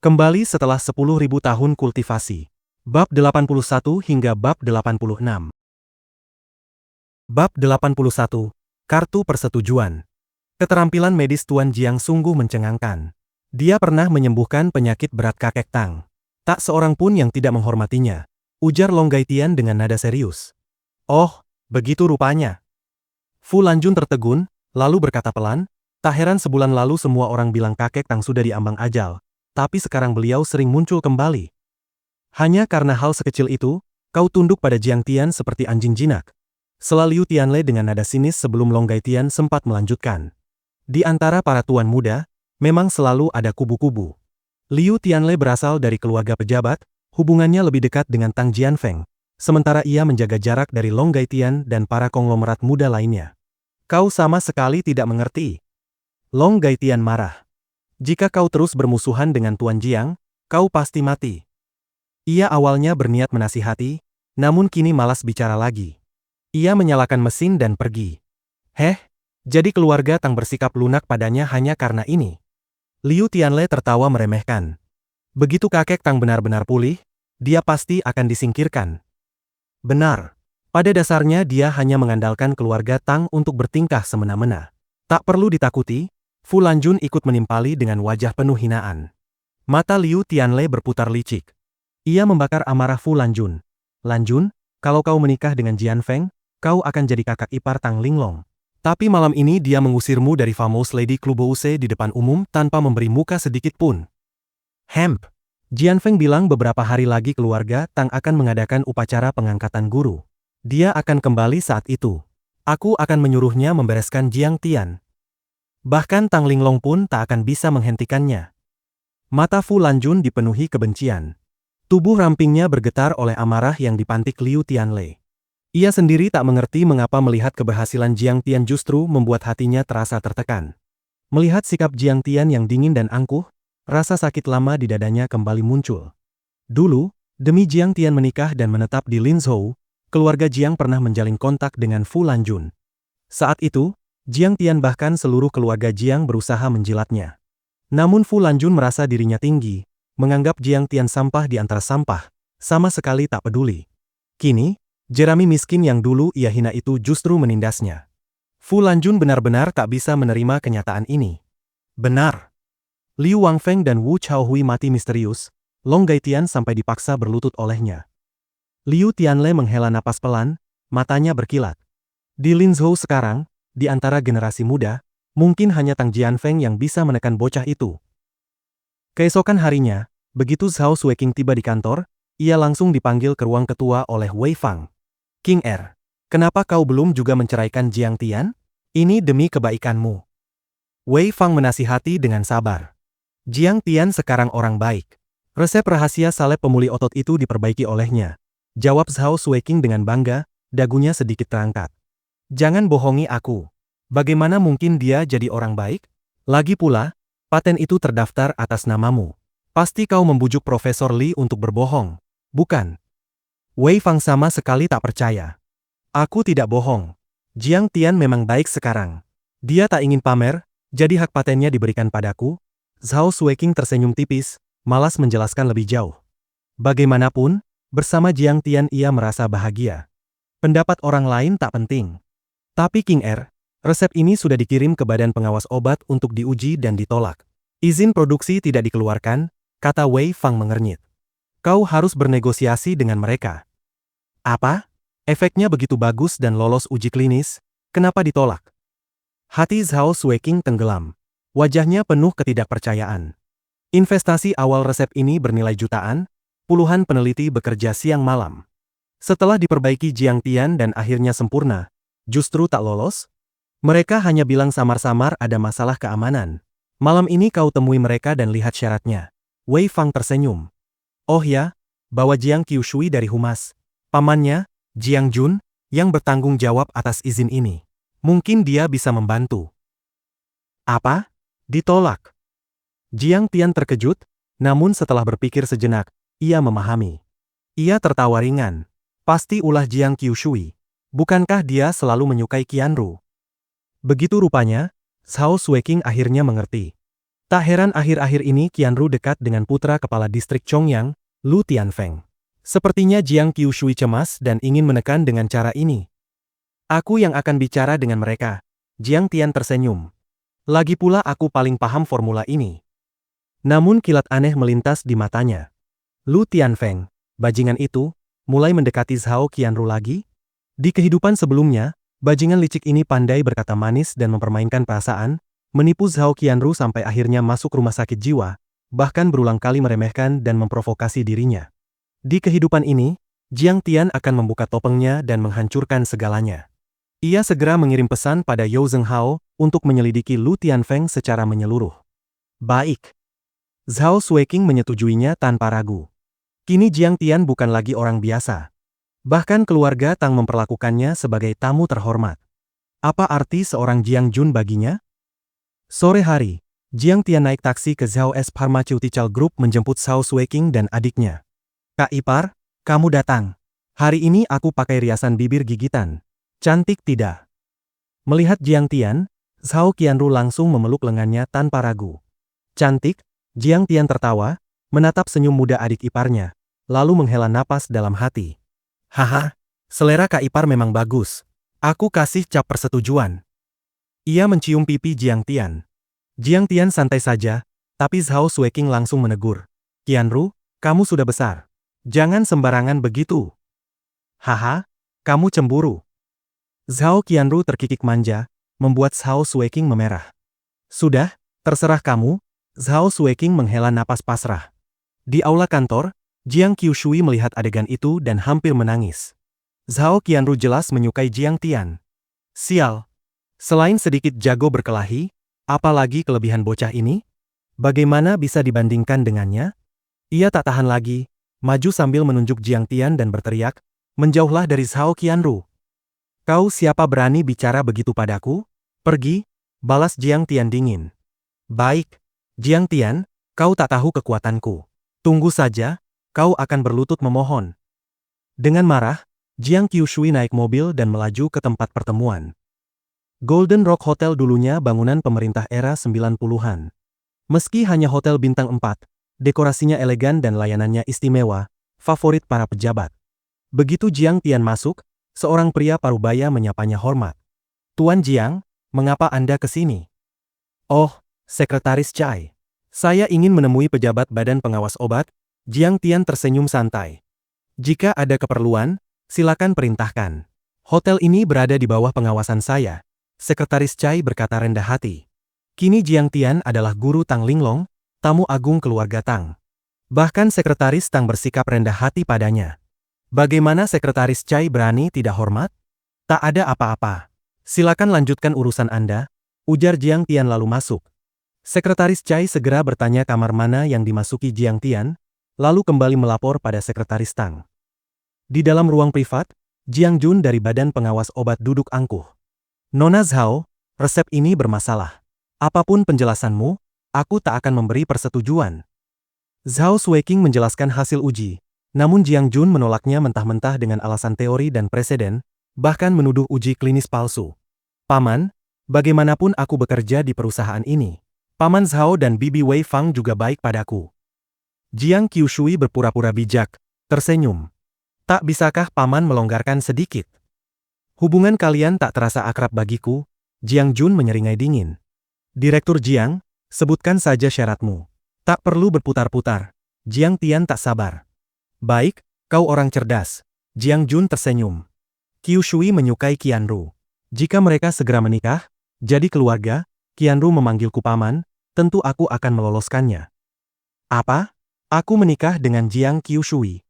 Kembali setelah 10.000 tahun kultivasi. Bab 81 hingga bab 86. Bab 81. Kartu Persetujuan. Keterampilan medis Tuan Jiang sungguh mencengangkan. Dia pernah menyembuhkan penyakit berat kakek Tang. Tak seorang pun yang tidak menghormatinya, ujar Long Gaitian dengan nada serius. Oh, begitu rupanya. Fu Lanjun tertegun, lalu berkata pelan, tak heran sebulan lalu semua orang bilang kakek Tang sudah diambang ajal, tapi sekarang beliau sering muncul kembali. Hanya karena hal sekecil itu, kau tunduk pada Jiang Tian seperti anjing jinak. Sela Liu Tianlei dengan nada sinis sebelum Long Gaitian sempat melanjutkan. Di antara para tuan muda, memang selalu ada kubu-kubu. Liu Tianlei berasal dari keluarga pejabat, hubungannya lebih dekat dengan Tang Jianfeng, sementara ia menjaga jarak dari Long Gaitian dan para konglomerat muda lainnya. Kau sama sekali tidak mengerti. Long Gaitian marah. Jika kau terus bermusuhan dengan Tuan Jiang, kau pasti mati. Ia awalnya berniat menasihati, namun kini malas bicara lagi. Ia menyalakan mesin dan pergi. Heh, jadi keluarga Tang bersikap lunak padanya hanya karena ini. Liu Tianlei tertawa meremehkan. Begitu kakek Tang benar-benar pulih, dia pasti akan disingkirkan. Benar. Pada dasarnya dia hanya mengandalkan keluarga Tang untuk bertingkah semena-mena. Tak perlu ditakuti, Fu Lanjun ikut menimpali dengan wajah penuh hinaan. Mata Liu Tianlei berputar licik. Ia membakar amarah Fu Lanjun. Lanjun, kalau kau menikah dengan Jianfeng, kau akan jadi kakak ipar Tang Linglong. Tapi malam ini dia mengusirmu dari famous Lady Clubhouse di depan umum tanpa memberi muka sedikit pun. Hemp. Jianfeng bilang beberapa hari lagi keluarga Tang akan mengadakan upacara pengangkatan guru. Dia akan kembali saat itu. Aku akan menyuruhnya membereskan Jiang Tian. Bahkan Tang Linglong pun tak akan bisa menghentikannya. Mata Fu Lanjun dipenuhi kebencian. Tubuh rampingnya bergetar oleh amarah yang dipantik Liu Tianlei. Ia sendiri tak mengerti mengapa melihat keberhasilan Jiang Tian justru membuat hatinya terasa tertekan. Melihat sikap Jiang Tian yang dingin dan angkuh, rasa sakit lama di dadanya kembali muncul. Dulu, demi Jiang Tian menikah dan menetap di Linzhou, keluarga Jiang pernah menjalin kontak dengan Fu Lanjun. Saat itu, Jiang Tian bahkan seluruh keluarga Jiang berusaha menjilatnya. Namun Fu Lanjun merasa dirinya tinggi, menganggap Jiang Tian sampah di antara sampah, sama sekali tak peduli. Kini, Jerami miskin yang dulu ia hina itu justru menindasnya. Fu Lanjun benar-benar tak bisa menerima kenyataan ini. Benar. Liu Wangfeng dan Wu Chaohui mati misterius, Long Gaitian sampai dipaksa berlutut olehnya. Liu Tianlei menghela napas pelan, matanya berkilat. Di Linzhou sekarang, di antara generasi muda, mungkin hanya Tang Jianfeng yang bisa menekan bocah itu. Keesokan harinya, begitu Zhao Sueking tiba di kantor, ia langsung dipanggil ke ruang ketua oleh Wei Fang. King Er, kenapa kau belum juga menceraikan Jiang Tian? Ini demi kebaikanmu. Wei Fang menasihati dengan sabar. Jiang Tian sekarang orang baik. Resep rahasia salep pemulih otot itu diperbaiki olehnya. Jawab Zhao Sueking dengan bangga, dagunya sedikit terangkat. Jangan bohongi aku. Bagaimana mungkin dia jadi orang baik? Lagi pula, paten itu terdaftar atas namamu. Pasti kau membujuk Profesor Li untuk berbohong, bukan? Wei Fang sama sekali tak percaya. Aku tidak bohong. Jiang Tian memang baik sekarang. Dia tak ingin pamer, jadi hak patennya diberikan padaku. Zhao Sueking tersenyum tipis, malas menjelaskan lebih jauh. Bagaimanapun, bersama Jiang Tian ia merasa bahagia. Pendapat orang lain tak penting. Tapi King Er, resep ini sudah dikirim ke Badan Pengawas Obat untuk diuji dan ditolak. Izin produksi tidak dikeluarkan, kata Wei Fang mengernyit. Kau harus bernegosiasi dengan mereka. Apa? Efeknya begitu bagus dan lolos uji klinis, kenapa ditolak? Hati Zhao Sueking tenggelam. Wajahnya penuh ketidakpercayaan. Investasi awal resep ini bernilai jutaan, puluhan peneliti bekerja siang malam. Setelah diperbaiki Jiang Tian dan akhirnya sempurna, justru tak lolos? Mereka hanya bilang samar-samar ada masalah keamanan. Malam ini kau temui mereka dan lihat syaratnya. Wei Fang tersenyum. Oh ya, bawa Jiang Qiushui dari humas. Pamannya, Jiang Jun, yang bertanggung jawab atas izin ini. Mungkin dia bisa membantu. Apa? Ditolak. Jiang Tian terkejut, namun setelah berpikir sejenak, ia memahami. Ia tertawa ringan. Pasti ulah Jiang Qiushui. Bukankah dia selalu menyukai Qianru? Begitu rupanya, Zhao Sueking akhirnya mengerti. Tak heran akhir-akhir ini Qianru dekat dengan putra kepala distrik Chongyang, Lu Tianfeng. Sepertinya Jiang Qiushui cemas dan ingin menekan dengan cara ini. Aku yang akan bicara dengan mereka. Jiang Tian tersenyum. Lagi pula aku paling paham formula ini. Namun kilat aneh melintas di matanya. Lu Tianfeng, bajingan itu, mulai mendekati Zhao Qianru lagi? Di kehidupan sebelumnya, bajingan licik ini pandai berkata manis dan mempermainkan perasaan, menipu Zhao Qianru sampai akhirnya masuk rumah sakit jiwa, bahkan berulang kali meremehkan dan memprovokasi dirinya. Di kehidupan ini, Jiang Tian akan membuka topengnya dan menghancurkan segalanya. Ia segera mengirim pesan pada Yao Zhenghao untuk menyelidiki Lu Tianfeng secara menyeluruh. Baik. Zhao Sueking menyetujuinya tanpa ragu. Kini Jiang Tian bukan lagi orang biasa. Bahkan keluarga Tang memperlakukannya sebagai tamu terhormat. Apa arti seorang Jiang Jun baginya? Sore hari, Jiang Tian naik taksi ke Zhao S Pharmaceutical Group menjemput Zhao Sueking dan adiknya. Kak Ipar, kamu datang. Hari ini aku pakai riasan bibir gigitan. Cantik tidak? Melihat Jiang Tian, Zhao Qianru langsung memeluk lengannya tanpa ragu. Cantik? Jiang Tian tertawa, menatap senyum muda adik iparnya, lalu menghela napas dalam hati. Haha, selera Kak Ipar memang bagus. Aku kasih cap persetujuan. Ia mencium pipi Jiang Tian. Jiang Tian santai saja, tapi Zhao Sueking langsung menegur. Qianru, kamu sudah besar. Jangan sembarangan begitu. Haha, kamu cemburu. Zhao Qianru terkikik manja, membuat Zhao Sueking memerah. Sudah, terserah kamu. Zhao Sueking menghela napas pasrah. Di aula kantor, Jiang Qiushui melihat adegan itu dan hampir menangis. Zhao Qianru jelas menyukai Jiang Tian. Sial. Selain sedikit jago berkelahi, apalagi kelebihan bocah ini? Bagaimana bisa dibandingkan dengannya? Ia tak tahan lagi, maju sambil menunjuk Jiang Tian dan berteriak, menjauhlah dari Zhao Qianru. Kau siapa berani bicara begitu padaku? Pergi, balas Jiang Tian dingin. Baik, Jiang Tian, kau tak tahu kekuatanku. Tunggu saja, kau akan berlutut memohon. Dengan marah, Jiang Qiushui naik mobil dan melaju ke tempat pertemuan. Golden Rock Hotel dulunya bangunan pemerintah era 90-an. Meski hanya hotel bintang 4, dekorasinya elegan dan layanannya istimewa, favorit para pejabat. Begitu Jiang Tian masuk, seorang pria parubaya menyapanya hormat. Tuan Jiang, mengapa Anda ke sini? Oh, Sekretaris Chai. Saya ingin menemui pejabat Badan Pengawas Obat. Jiang Tian tersenyum santai. Jika ada keperluan, silakan perintahkan. Hotel ini berada di bawah pengawasan saya. Sekretaris Chai berkata rendah hati. Kini Jiang Tian adalah guru Tang Linglong, tamu agung keluarga Tang. Bahkan Sekretaris Tang bersikap rendah hati padanya. Bagaimana Sekretaris Chai berani tidak hormat? Tak ada apa-apa. Silakan lanjutkan urusan Anda, ujar Jiang Tian lalu masuk. Sekretaris Chai segera bertanya kamar mana yang dimasuki Jiang Tian, lalu kembali melapor pada Sekretaris Tang. Di dalam ruang privat, Jiang Jun dari Badan Pengawas Obat duduk angkuh. Nona Zhao, resep ini bermasalah. Apapun penjelasanmu, aku tak akan memberi persetujuan. Zhao Sueking menjelaskan hasil uji, namun Jiang Jun menolaknya mentah-mentah dengan alasan teori dan preseden, bahkan menuduh uji klinis palsu. Paman, bagaimanapun aku bekerja di perusahaan ini. Paman Zhao dan Bibi Wei Fang juga baik padaku. Jiang Qiushui berpura-pura bijak, tersenyum. Tak bisakah Paman melonggarkan sedikit? Hubungan kalian tak terasa akrab bagiku, Jiang Jun menyeringai dingin. Direktur Jiang, sebutkan saja syaratmu. Tak perlu berputar-putar. Jiang Tian tak sabar. Baik, kau orang cerdas. Jiang Jun tersenyum. Qiushui menyukai Qianru. Jika mereka segera menikah, jadi keluarga, Qianru memanggilku paman, tentu aku akan meloloskannya. Apa? Aku menikah dengan Jiang Qiushui.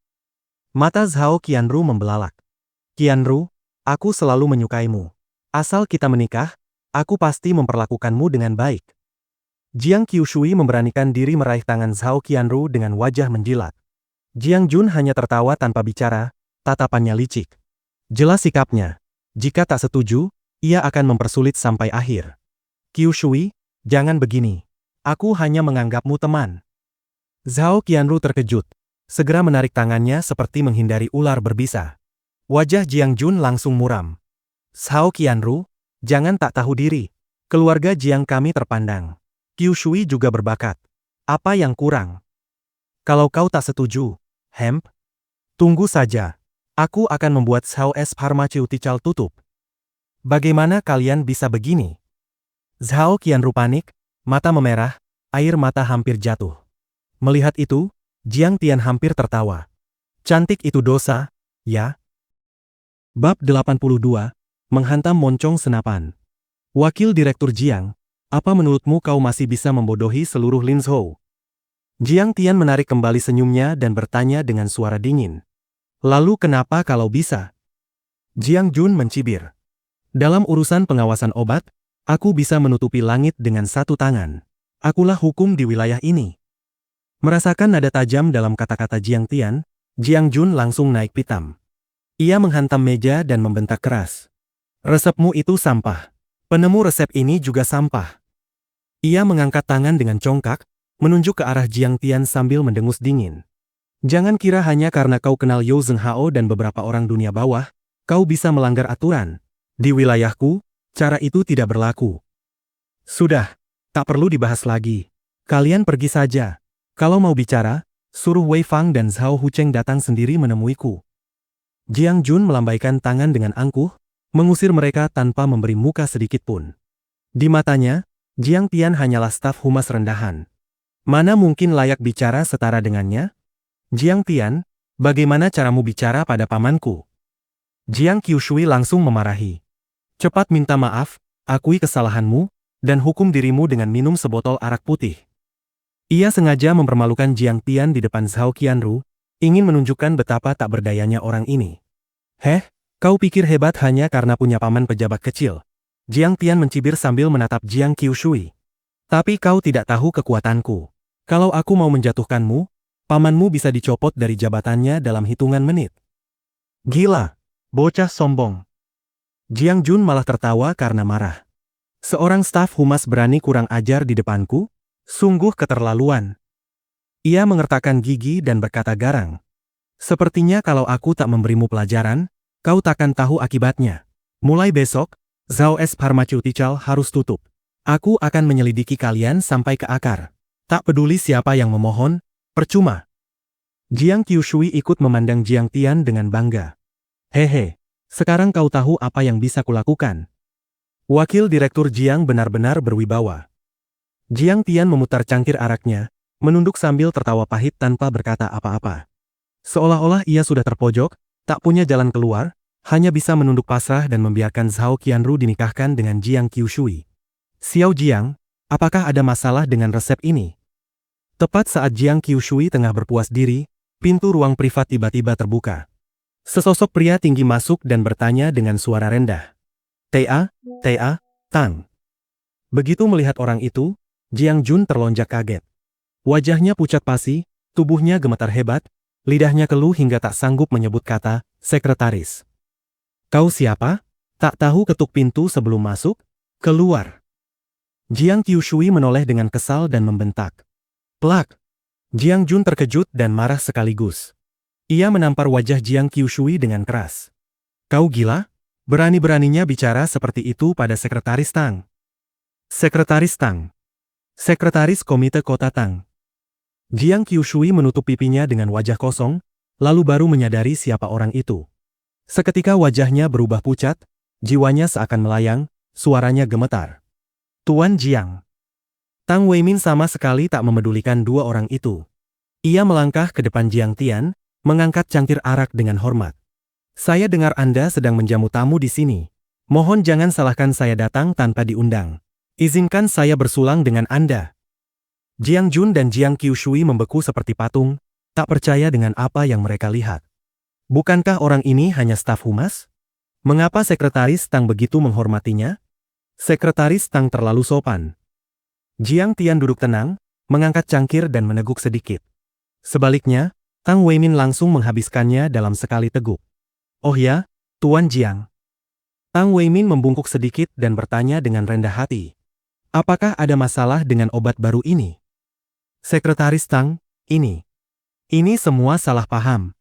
Mata Zhao Qianru membelalak. Qianru, aku selalu menyukaimu. Asal kita menikah, aku pasti memperlakukanmu dengan baik. Jiang Qiushui memberanikan diri meraih tangan Zhao Qianru dengan wajah menjilat. Jiang Jun hanya tertawa tanpa bicara, tatapannya licik. Jelas sikapnya. Jika tak setuju, ia akan mempersulit sampai akhir. Qiushui, jangan begini. Aku hanya menganggapmu teman. Zhao Qianru terkejut. Segera menarik tangannya seperti menghindari ular berbisa. Wajah Jiang Jun langsung muram. Zhao Qianru, jangan tak tahu diri. Keluarga Jiang kami terpandang. Qiu Shui juga berbakat. Apa yang kurang? Kalau kau tak setuju, Hemp, tunggu saja. Aku akan membuat Zhao S Pharmaceutical tutup. Bagaimana kalian bisa begini? Zhao Qianru panik, mata memerah, air mata hampir jatuh. Melihat itu, Jiang Tian hampir tertawa. Cantik itu dosa, ya? Bab 82, Menghantam Moncong Senapan. Wakil Direktur Jiang, apa menurutmu kau masih bisa membodohi seluruh Linzhou? Jiang Tian menarik kembali senyumnya dan bertanya dengan suara dingin. Lalu kenapa kalau bisa? Jiang Jun mencibir. Dalam urusan pengawasan obat, aku bisa menutupi langit dengan satu tangan. Akulah hukum di wilayah ini. Merasakan nada tajam dalam kata-kata Jiang Tian, Jiang Jun langsung naik pitam. Ia menghantam meja dan membentak keras. Resepmu itu sampah. Penemu resep ini juga sampah. Ia mengangkat tangan dengan congkak, menunjuk ke arah Jiang Tian sambil mendengus dingin. Jangan kira hanya karena kau kenal Yao Zhenghao dan beberapa orang dunia bawah, kau bisa melanggar aturan. Di wilayahku, cara itu tidak berlaku. Sudah, tak perlu dibahas lagi. Kalian pergi saja. Kalau mau bicara, suruh Wei Fang dan Zhao Hucheng datang sendiri menemuiku. Jiang Jun melambaikan tangan dengan angkuh, mengusir mereka tanpa memberi muka sedikit pun. Di matanya, Jiang Tian hanyalah staf humas rendahan. Mana mungkin layak bicara setara dengannya? Jiang Tian, bagaimana caramu bicara pada pamanku? Jiang Qiushui langsung memarahi. Cepat minta maaf, akui kesalahanmu, dan hukum dirimu dengan minum sebotol arak putih. Ia sengaja mempermalukan Jiang Tian di depan Zhao Qianru, ingin menunjukkan betapa tak berdayanya orang ini. Heh, kau pikir hebat hanya karena punya paman pejabat kecil? Jiang Tian mencibir sambil menatap Jiang Qiushui. Tapi kau tidak tahu kekuatanku. Kalau aku mau menjatuhkanmu, pamanmu bisa dicopot dari jabatannya dalam hitungan menit. Gila, bocah sombong. Jiang Jun malah tertawa karena marah. Seorang staf humas berani kurang ajar di depanku? Sungguh keterlaluan. Ia mengertakkan gigi dan berkata garang. Sepertinya kalau aku tak memberimu pelajaran, kau takkan tahu akibatnya. Mulai besok, Zhao S Pharmaceutical harus tutup. Aku akan menyelidiki kalian sampai ke akar. Tak peduli siapa yang memohon, percuma. Jiang Qiushui ikut memandang Jiang Tian dengan bangga. Hehe, sekarang kau tahu apa yang bisa kulakukan. Wakil Direktur Jiang benar-benar berwibawa. Jiang Tian memutar cangkir araknya, menunduk sambil tertawa pahit tanpa berkata apa-apa. Seolah-olah ia sudah terpojok, tak punya jalan keluar, hanya bisa menunduk pasrah dan membiarkan Zhao Qianru dinikahkan dengan Jiang Qiushui. Xiao Jiang, apakah ada masalah dengan resep ini? Tepat saat Jiang Qiushui tengah berpuas diri, pintu ruang privat tiba-tiba terbuka. Sesosok pria tinggi masuk dan bertanya dengan suara rendah. Ta, Tang. Begitu melihat orang itu, Jiang Jun terlonjak kaget. Wajahnya pucat pasi, tubuhnya gemetar hebat, lidahnya keluh hingga tak sanggup menyebut kata, sekretaris. Kau siapa? Tak tahu ketuk pintu sebelum masuk? Keluar. Jiang Qiushui menoleh dengan kesal dan membentak. Plak! Jiang Jun terkejut dan marah sekaligus. Ia menampar wajah Jiang Qiushui dengan keras. Kau gila? Berani-beraninya bicara seperti itu pada Sekretaris Tang. Sekretaris Tang. Sekretaris Komite Kota Tang. Jiang Qiushui menutup pipinya dengan wajah kosong, lalu baru menyadari siapa orang itu. Seketika wajahnya berubah pucat, jiwanya seakan melayang, suaranya gemetar. Tuan Jiang. Tang Weimin sama sekali tak memedulikan dua orang itu. Ia melangkah ke depan Jiang Tian, mengangkat cangkir arak dengan hormat. Saya dengar Anda sedang menjamu tamu di sini. Mohon jangan salahkan saya datang tanpa diundang. Izinkan saya bersulang dengan Anda. Jiang Jun dan Jiang Qiushui membeku seperti patung, tak percaya dengan apa yang mereka lihat. Bukankah orang ini hanya staf humas? Mengapa Sekretaris Tang begitu menghormatinya? Sekretaris Tang terlalu sopan. Jiang Tian duduk tenang, mengangkat cangkir dan meneguk sedikit. Sebaliknya, Tang Weimin langsung menghabiskannya dalam sekali teguk. Oh ya, Tuan Jiang. Tang Weimin membungkuk sedikit dan bertanya dengan rendah hati. Apakah ada masalah dengan obat baru ini? Sekretaris Tang, ini semua salah paham.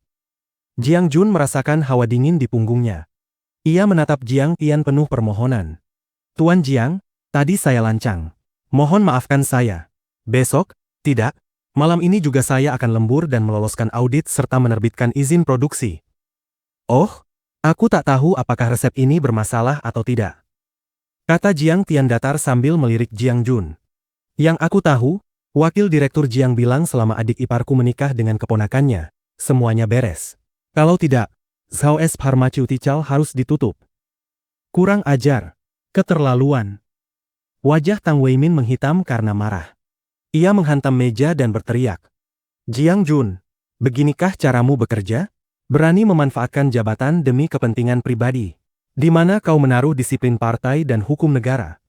Jiang Jun merasakan hawa dingin di punggungnya. Ia menatap Jiang Tian penuh permohonan. Tuan Jiang, tadi saya lancang. Mohon maafkan saya. Besok, tidak, malam ini juga saya akan lembur dan meloloskan audit serta menerbitkan izin produksi. Oh, aku tak tahu apakah resep ini bermasalah atau tidak. Kata Jiang Tian datar sambil melirik Jiang Jun. Yang aku tahu, Wakil Direktur Jiang bilang selama adik iparku menikah dengan keponakannya, semuanya beres. Kalau tidak, Zhao S Pharmaceutical harus ditutup. Kurang ajar. Keterlaluan. Wajah Tang Weimin menghitam karena marah. Ia menghantam meja dan berteriak. Jiang Jun, beginikah caramu bekerja? Berani memanfaatkan jabatan demi kepentingan pribadi. Di mana kau menaruh disiplin partai dan hukum negara?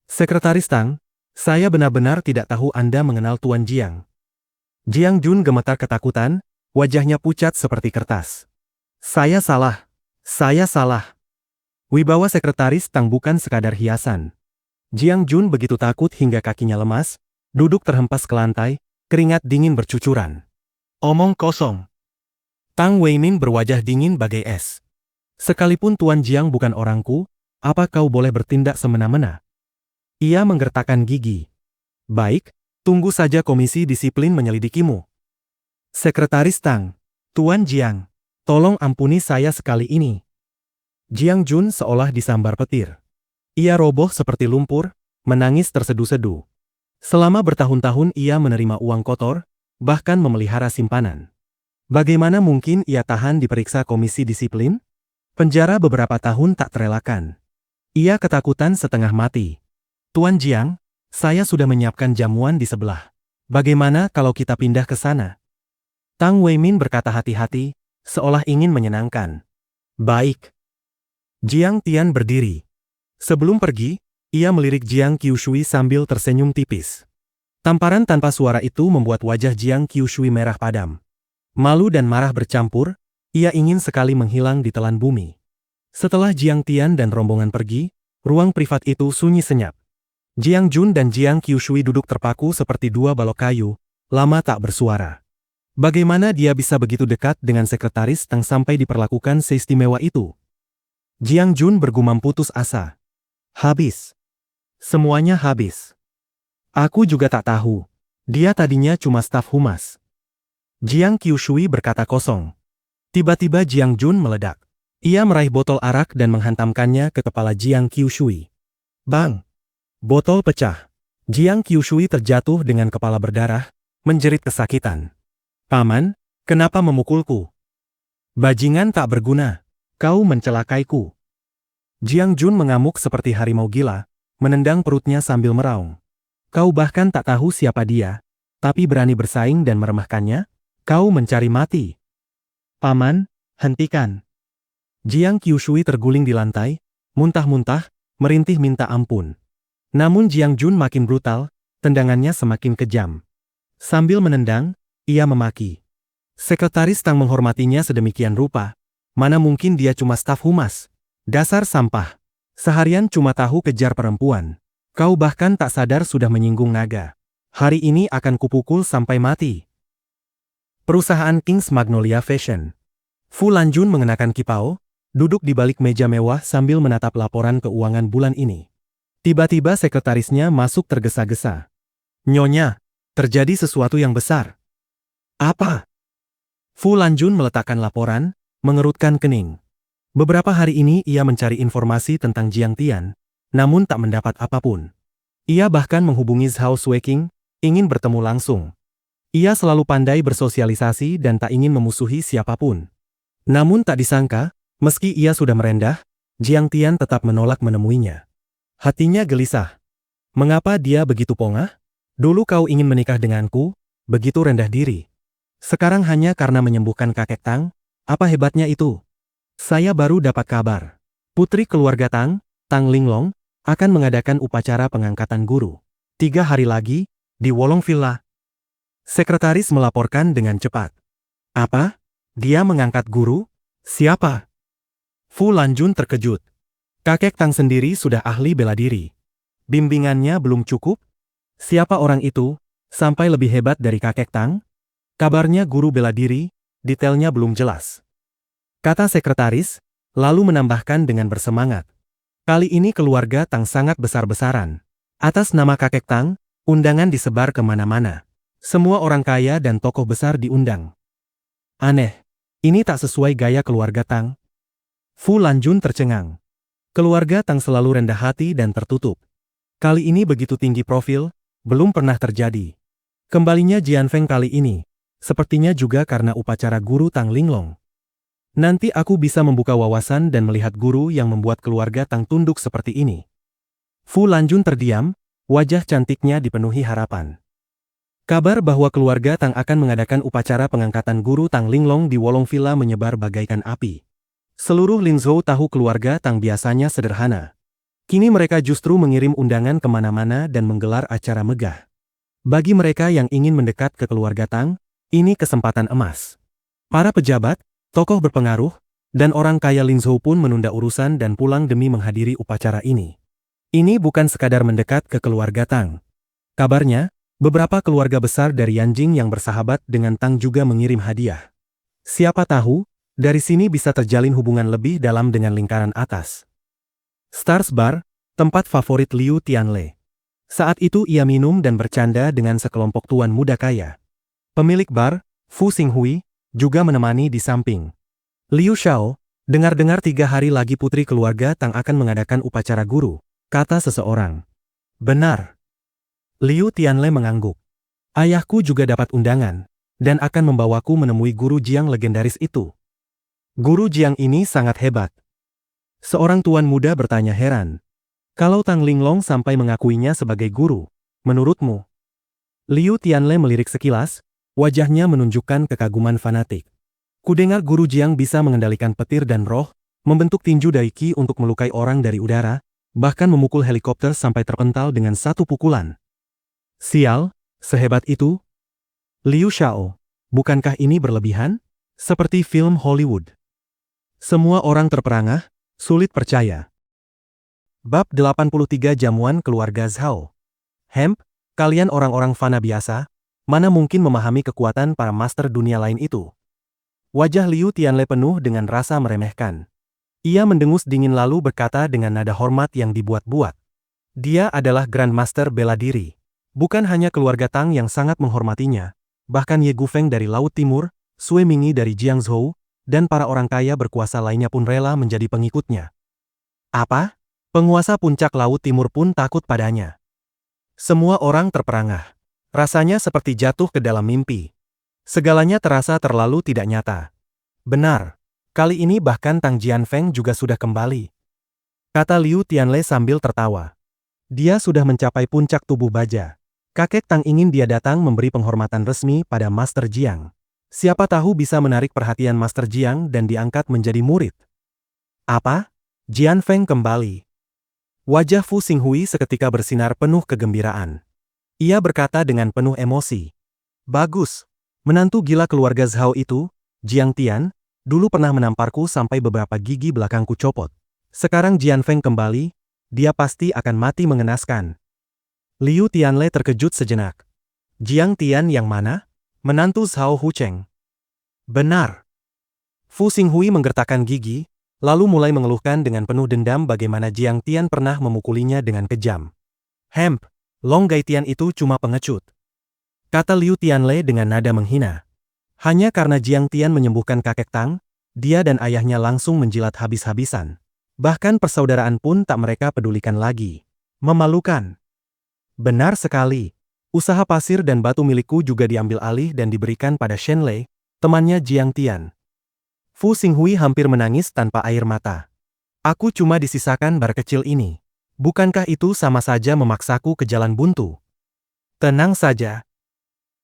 Sekretaris Tang, saya benar-benar tidak tahu Anda mengenal Tuan Jiang. Jiang Jun gemetar ketakutan, wajahnya pucat seperti kertas. Saya salah. Saya salah. Wibawa Sekretaris Tang bukan sekadar hiasan. Jiang Jun begitu takut hingga kakinya lemas, duduk terhempas ke lantai, keringat dingin bercucuran. Omong kosong. Tang Weimin berwajah dingin bagai es. Sekalipun Tuan Jiang bukan orangku, apa kau boleh bertindak semena-mena? Ia menggertakkan gigi. Baik, tunggu saja komisi disiplin menyelidikimu. Sekretaris Tang, Tuan Jiang, tolong ampuni saya sekali ini. Jiang Jun seolah disambar petir. Ia roboh seperti lumpur, menangis tersedu-sedu. Selama bertahun-tahun ia menerima uang kotor, bahkan memelihara simpanan. Bagaimana mungkin ia tahan diperiksa komisi disiplin? Penjara beberapa tahun tak terelakkan. Ia ketakutan setengah mati. Tuan Jiang, saya sudah menyiapkan jamuan di sebelah. Bagaimana kalau kita pindah ke sana? Tang Weimin berkata hati-hati, seolah ingin menyenangkan. Baik. Jiang Tian berdiri. Sebelum pergi, ia melirik Jiang Qiushui sambil tersenyum tipis. Tamparan tanpa suara itu membuat wajah Jiang Qiushui merah padam. Malu dan marah bercampur, ia ingin sekali menghilang di telan bumi. Setelah Jiang Tian dan rombongan pergi, ruang privat itu sunyi senyap. Jiang Jun dan Jiang Qiushui duduk terpaku seperti dua balok kayu, lama tak bersuara. Bagaimana dia bisa begitu dekat dengan Sekretaris Tang sampai diperlakukan seistimewa itu? Jiang Jun bergumam putus asa. Habis. Semuanya habis. Aku juga tak tahu. Dia tadinya cuma staf humas. Jiang Qiushui berkata kosong. Tiba-tiba Jiang Jun meledak. Ia meraih botol arak dan menghantamkannya ke kepala Jiang Qiushui. Bang! Botol pecah. Jiang Qiushui terjatuh dengan kepala berdarah, menjerit kesakitan. Paman, kenapa memukulku? Bajingan tak berguna. Kau mencelakaiku. Jiang Jun mengamuk seperti harimau gila, menendang perutnya sambil meraung. Kau bahkan tak tahu siapa dia, tapi berani bersaing dan meremehkannya? Kau mencari mati. Paman, hentikan. Jiang Qiushui terguling di lantai, muntah-muntah, merintih minta ampun. Namun Jiang Jun makin brutal, tendangannya semakin kejam. Sambil menendang, ia memaki. Sekretaris Tang menghormatinya sedemikian rupa. Mana mungkin dia cuma staf humas? Dasar sampah. Seharian cuma tahu kejar perempuan. Kau bahkan tak sadar sudah menyinggung naga. Hari ini akan kupukul sampai mati. Perusahaan King's Magnolia Fashion. Fu Lanjun mengenakan kipao, duduk di balik meja mewah sambil menatap laporan keuangan bulan ini. Tiba-tiba sekretarisnya masuk tergesa-gesa. Nyonya, terjadi sesuatu yang besar. Apa? Fu Lanjun meletakkan laporan, mengerutkan kening. Beberapa hari ini ia mencari informasi tentang Jiang Tian, namun tak mendapat apapun. Ia bahkan menghubungi Zhao Shueqing, ingin bertemu langsung. Ia selalu pandai bersosialisasi dan tak ingin memusuhi siapapun. Namun tak disangka, meski ia sudah merendah, Jiang Tian tetap menolak menemuinya. Hatinya gelisah. Mengapa dia begitu pongah? Dulu kau ingin menikah denganku, begitu rendah diri. Sekarang hanya karena menyembuhkan kakek Tang, apa hebatnya itu? Saya baru dapat kabar. Putri keluarga Tang, Tang Linglong, akan mengadakan upacara pengangkatan guru. 3 hari lagi, di Wolong Villa. Sekretaris melaporkan dengan cepat. Apa? Dia mengangkat guru? Siapa? Fu Lanjun terkejut. Kakek Tang sendiri sudah ahli bela diri. Bimbingannya belum cukup? Siapa orang itu, sampai lebih hebat dari kakek Tang? Kabarnya guru bela diri, detailnya belum jelas. Kata sekretaris, lalu menambahkan dengan bersemangat. Kali ini keluarga Tang sangat besar-besaran. Atas nama kakek Tang, undangan disebar kemana-mana. Semua orang kaya dan tokoh besar diundang. Aneh, ini tak sesuai gaya keluarga Tang. Fu Lanjun tercengang. Keluarga Tang selalu rendah hati dan tertutup. Kali ini begitu tinggi profil, belum pernah terjadi. Kembalinya Jian Feng kali ini, sepertinya juga karena upacara guru Tang Linglong. Nanti aku bisa membuka wawasan dan melihat guru yang membuat keluarga Tang tunduk seperti ini. Fu Lanjun terdiam, wajah cantiknya dipenuhi harapan. Kabar bahwa keluarga Tang akan mengadakan upacara pengangkatan guru Tang Linglong di Wolong Villa menyebar bagaikan api. Seluruh Linzhou tahu keluarga Tang biasanya sederhana. Kini mereka justru mengirim undangan kemana-mana dan menggelar acara megah. Bagi mereka yang ingin mendekat ke keluarga Tang, ini kesempatan emas. Para pejabat, tokoh berpengaruh, dan orang kaya Linzhou pun menunda urusan dan pulang demi menghadiri upacara ini. Ini bukan sekadar mendekat ke keluarga Tang. Kabarnya, beberapa keluarga besar dari Yanjing yang bersahabat dengan Tang juga mengirim hadiah. Siapa tahu, dari sini bisa terjalin hubungan lebih dalam dengan lingkaran atas. Stars Bar, tempat favorit Liu Tianle. Saat itu ia minum dan bercanda dengan sekelompok tuan muda kaya. Pemilik bar, Fu Xinghui, juga menemani di samping. Liu Xiao, dengar-dengar 3 hari lagi putri keluarga Tang akan mengadakan upacara guru, kata seseorang. Benar. Liu Tianle mengangguk. Ayahku juga dapat undangan, dan akan membawaku menemui guru Jiang legendaris itu. Guru Jiang ini sangat hebat. Seorang tuan muda bertanya heran. Kalau Tang Linglong sampai mengakuinya sebagai guru, menurutmu? Liu Tianle melirik sekilas, wajahnya menunjukkan kekaguman fanatik. Kudengar guru Jiang bisa mengendalikan petir dan roh, membentuk tinju dari Qi untuk melukai orang dari udara, bahkan memukul helikopter sampai terpental dengan satu pukulan. Sial, sehebat itu? Liu Xiao, bukankah ini berlebihan? Seperti film Hollywood. Semua orang terperangah, sulit percaya. Bab 83 Jamuan Keluarga Zhao. Kalian orang-orang fana biasa, mana mungkin memahami kekuatan para master dunia lain itu? Wajah Liu Tianle penuh dengan rasa meremehkan. Ia mendengus dingin lalu berkata dengan nada hormat yang dibuat-buat. Dia adalah Grand Master bela diri. Bukan hanya keluarga Tang yang sangat menghormatinya, bahkan Ye Gufeng dari Laut Timur, Sui Mingyi dari Jiangzhou, dan para orang kaya berkuasa lainnya pun rela menjadi pengikutnya. Apa? Penguasa puncak Laut Timur pun takut padanya. Semua orang terperangah. Rasanya seperti jatuh ke dalam mimpi. Segalanya terasa terlalu tidak nyata. Benar. Kali ini bahkan Tang Jianfeng juga sudah kembali. Kata Liu Tianle sambil tertawa. Dia sudah mencapai puncak tubuh baja. Kakek Tang ingin dia datang memberi penghormatan resmi pada Master Jiang. Siapa tahu bisa menarik perhatian Master Jiang dan diangkat menjadi murid. Apa? Jianfeng kembali. Wajah Fu Xinghui seketika bersinar penuh kegembiraan. Ia berkata dengan penuh emosi. Bagus. Menantu gila keluarga Zhao itu, Jiang Tian, dulu pernah menamparku sampai beberapa gigi belakangku copot. Sekarang Jianfeng kembali, dia pasti akan mati mengenaskan. Liu Tianle terkejut sejenak. Jiang Tian yang mana? Menantu Zhao Hucheng. Benar. Fu Xinghui menggertakkan gigi, lalu mulai mengeluhkan dengan penuh dendam bagaimana Jiang Tian pernah memukulinya dengan kejam. Long Gaitian itu cuma pengecut. Kata Liu Tianle dengan nada menghina. Hanya karena Jiang Tian menyembuhkan kakek Tang, dia dan ayahnya langsung menjilat habis-habisan. Bahkan persaudaraan pun tak mereka pedulikan lagi. Memalukan. Benar sekali. Usaha pasir dan batu milikku juga diambil alih dan diberikan pada Shen Lei, temannya Jiang Tian. Fu Xinghui hampir menangis tanpa air mata. Aku cuma disisakan bar kecil ini. Bukankah itu sama saja memaksaku ke jalan buntu? Tenang saja.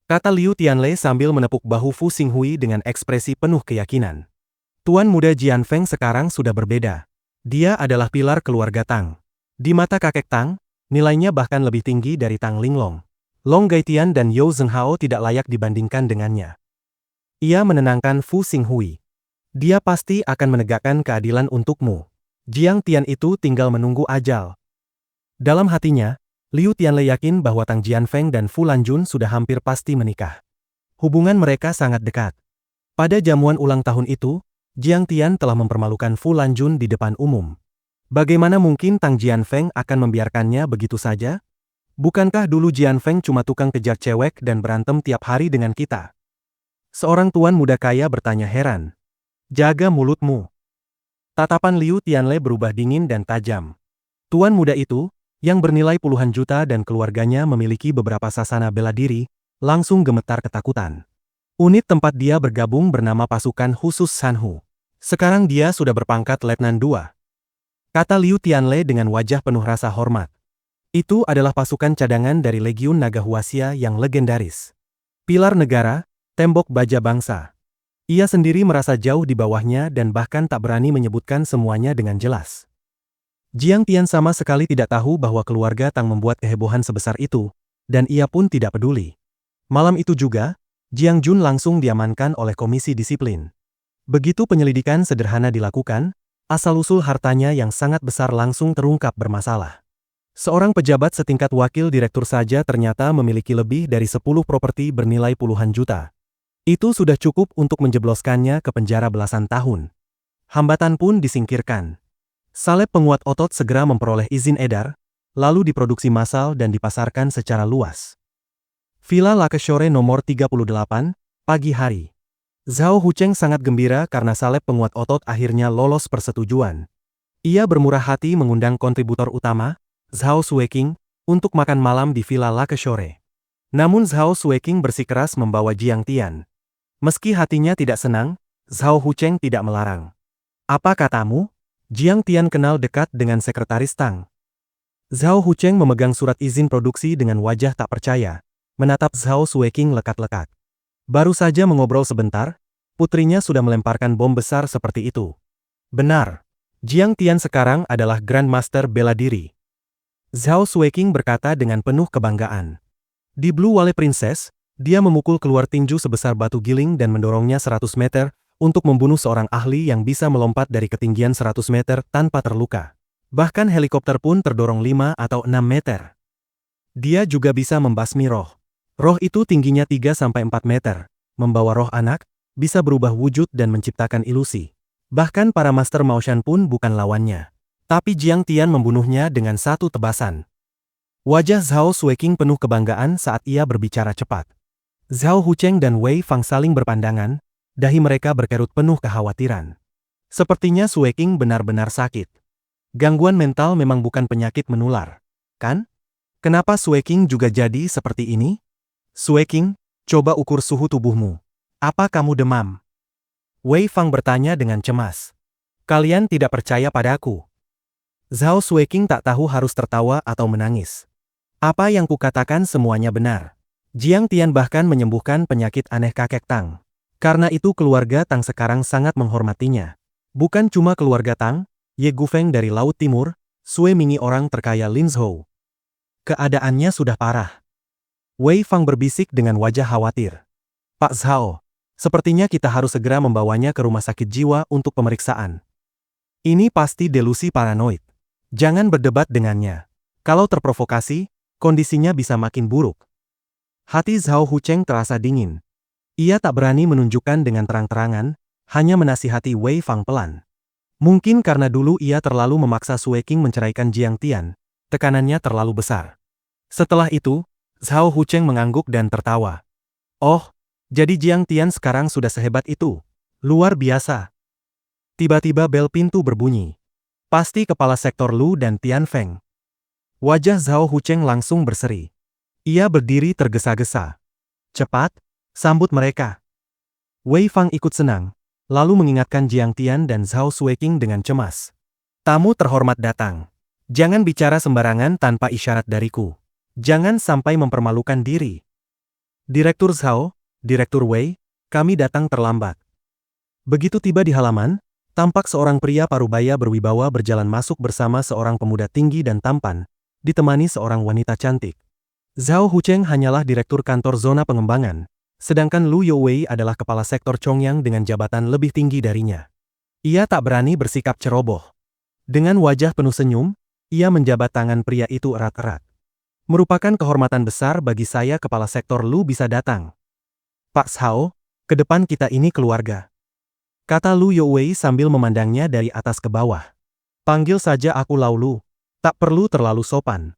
Kata Liu Tianle sambil menepuk bahu Fu Xinghui dengan ekspresi penuh keyakinan. Tuan muda Jianfeng sekarang sudah berbeda. Dia adalah pilar keluarga Tang. Di mata kakek Tang, nilainya bahkan lebih tinggi dari Tang Linglong. Long Gaitian dan You Zhenghao tidak layak dibandingkan dengannya. Ia menenangkan Fu Xinghui. Dia pasti akan menegakkan keadilan untukmu. Jiang Tian itu tinggal menunggu ajal. Dalam hatinya, Liu Tianle yakin bahwa Tang Jianfeng dan Fu Lanjun sudah hampir pasti menikah. Hubungan mereka sangat dekat. Pada jamuan ulang tahun itu, Jiang Tian telah mempermalukan Fu Lanjun di depan umum. Bagaimana mungkin Tang Jianfeng akan membiarkannya begitu saja? Bukankah dulu Jian Feng cuma tukang kejar cewek dan berantem tiap hari dengan kita? Seorang tuan muda kaya bertanya heran. Jaga mulutmu. Tatapan Liu Tianle berubah dingin dan tajam. Tuan muda itu, yang bernilai puluhan juta dan keluarganya memiliki beberapa sasana bela diri, langsung gemetar ketakutan. Unit tempat dia bergabung bernama Pasukan Khusus Sanhu. Sekarang dia sudah berpangkat Letnan 2. Kata Liu Tianle dengan wajah penuh rasa hormat. Itu adalah pasukan cadangan dari Legiun Naga Huaxia yang legendaris. Pilar negara, tembok baja bangsa. Ia sendiri merasa jauh di bawahnya dan bahkan tak berani menyebutkan semuanya dengan jelas. Jiang Tian sama sekali tidak tahu bahwa keluarga Tang membuat kehebohan sebesar itu, dan ia pun tidak peduli. Malam itu juga, Jiang Jun langsung diamankan oleh komisi disiplin. Begitu penyelidikan sederhana dilakukan, asal-usul hartanya yang sangat besar langsung terungkap bermasalah. Seorang pejabat setingkat wakil direktur saja ternyata memiliki lebih dari 10 properti bernilai puluhan juta. Itu sudah cukup untuk menjebloskannya ke penjara belasan tahun. Hambatan pun disingkirkan. Salep penguat otot segera memperoleh izin edar, lalu diproduksi massal dan dipasarkan secara luas. Villa Lakeshore nomor 38, pagi hari. Zhao Hucheng sangat gembira karena salep penguat otot akhirnya lolos persetujuan. Ia bermurah hati mengundang kontributor utama, Zhao Sueking, untuk makan malam di Villa Lakeshore. Namun Zhao Sueking bersikeras membawa Jiang Tian. Meski hatinya tidak senang, Zhao Hucheng tidak melarang. Apa katamu? Jiang Tian kenal dekat dengan sekretaris Tang. Zhao Hucheng memegang surat izin produksi dengan wajah tak percaya, menatap Zhao Sueking lekat-lekat. Baru saja mengobrol sebentar, putrinya sudah melemparkan bom besar seperti itu. Benar. Jiang Tian sekarang adalah Grandmaster bela diri. Zhao Sueking berkata dengan penuh kebanggaan. Di Blue Valley Princess, dia memukul keluar tinju sebesar batu giling dan mendorongnya 100 meter untuk membunuh seorang ahli yang bisa melompat dari ketinggian 100 meter tanpa terluka. Bahkan helikopter pun terdorong 5 atau 6 meter. Dia juga bisa membasmi roh. Roh itu tingginya 3-4 meter, membawa roh anak, bisa berubah wujud dan menciptakan ilusi. Bahkan para Master Maoshan pun bukan lawannya. Tapi Jiang Tian membunuhnya dengan satu tebasan. Wajah Zhao Sueking penuh kebanggaan saat ia berbicara cepat. Zhao Hucheng dan Wei Fang saling berpandangan, dahi mereka berkerut penuh kekhawatiran. Sepertinya Sueking benar-benar sakit. Gangguan mental memang bukan penyakit menular, kan? Kenapa Sueking juga jadi seperti ini? Sueking, coba ukur suhu tubuhmu. Apa kamu demam? Wei Fang bertanya dengan cemas. Kalian tidak percaya padaku. Zhao Sueking tak tahu harus tertawa atau menangis. Apa yang kukatakan semuanya benar. Jiang Tian bahkan menyembuhkan penyakit aneh kakek Tang. Karena itu keluarga Tang sekarang sangat menghormatinya. Bukan cuma keluarga Tang, Ye Gufeng dari Laut Timur, Sue Mingi orang terkaya Linzhou. Keadaannya sudah parah. Wei Fang berbisik dengan wajah khawatir. Pak Zhao, sepertinya kita harus segera membawanya ke rumah sakit jiwa untuk pemeriksaan. Ini pasti delusi paranoid. Jangan berdebat dengannya. Kalau terprovokasi, kondisinya bisa makin buruk. Hati Zhao Hucheng terasa dingin. Ia tak berani menunjukkan dengan terang-terangan, hanya menasihati Wei Fang pelan. Mungkin karena dulu ia terlalu memaksa Sueking menceraikan Jiang Tian, tekanannya terlalu besar. Setelah itu, Zhao Hucheng mengangguk dan tertawa. Oh, jadi Jiang Tian sekarang sudah sehebat itu. Luar biasa. Tiba-tiba bel pintu berbunyi. Pasti kepala sektor Lu dan Tian Feng. Wajah Zhao Hucheng langsung berseri. Ia berdiri tergesa-gesa. Cepat, sambut mereka. Wei Fang ikut senang, lalu mengingatkan Jiang Tian dan Zhao Sueking dengan cemas. Tamu terhormat datang. Jangan bicara sembarangan tanpa isyarat dariku. Jangan sampai mempermalukan diri. Direktur Zhao, Direktur Wei, kami datang terlambat. Begitu tiba di halaman, tampak seorang pria parubaya berwibawa berjalan masuk bersama seorang pemuda tinggi dan tampan, ditemani seorang wanita cantik. Zhao Hucheng hanyalah direktur kantor zona pengembangan, sedangkan Lu Youwei adalah kepala sektor Chongyang dengan jabatan lebih tinggi darinya. Ia tak berani bersikap ceroboh. Dengan wajah penuh senyum, ia menjabat tangan pria itu erat-erat. Merupakan kehormatan besar bagi saya kepala sektor Lu bisa datang. Pak Zhao, ke depan kita ini keluarga. Kata Lu Youwei sambil memandangnya dari atas ke bawah. Panggil saja aku Lau Lu, tak perlu terlalu sopan.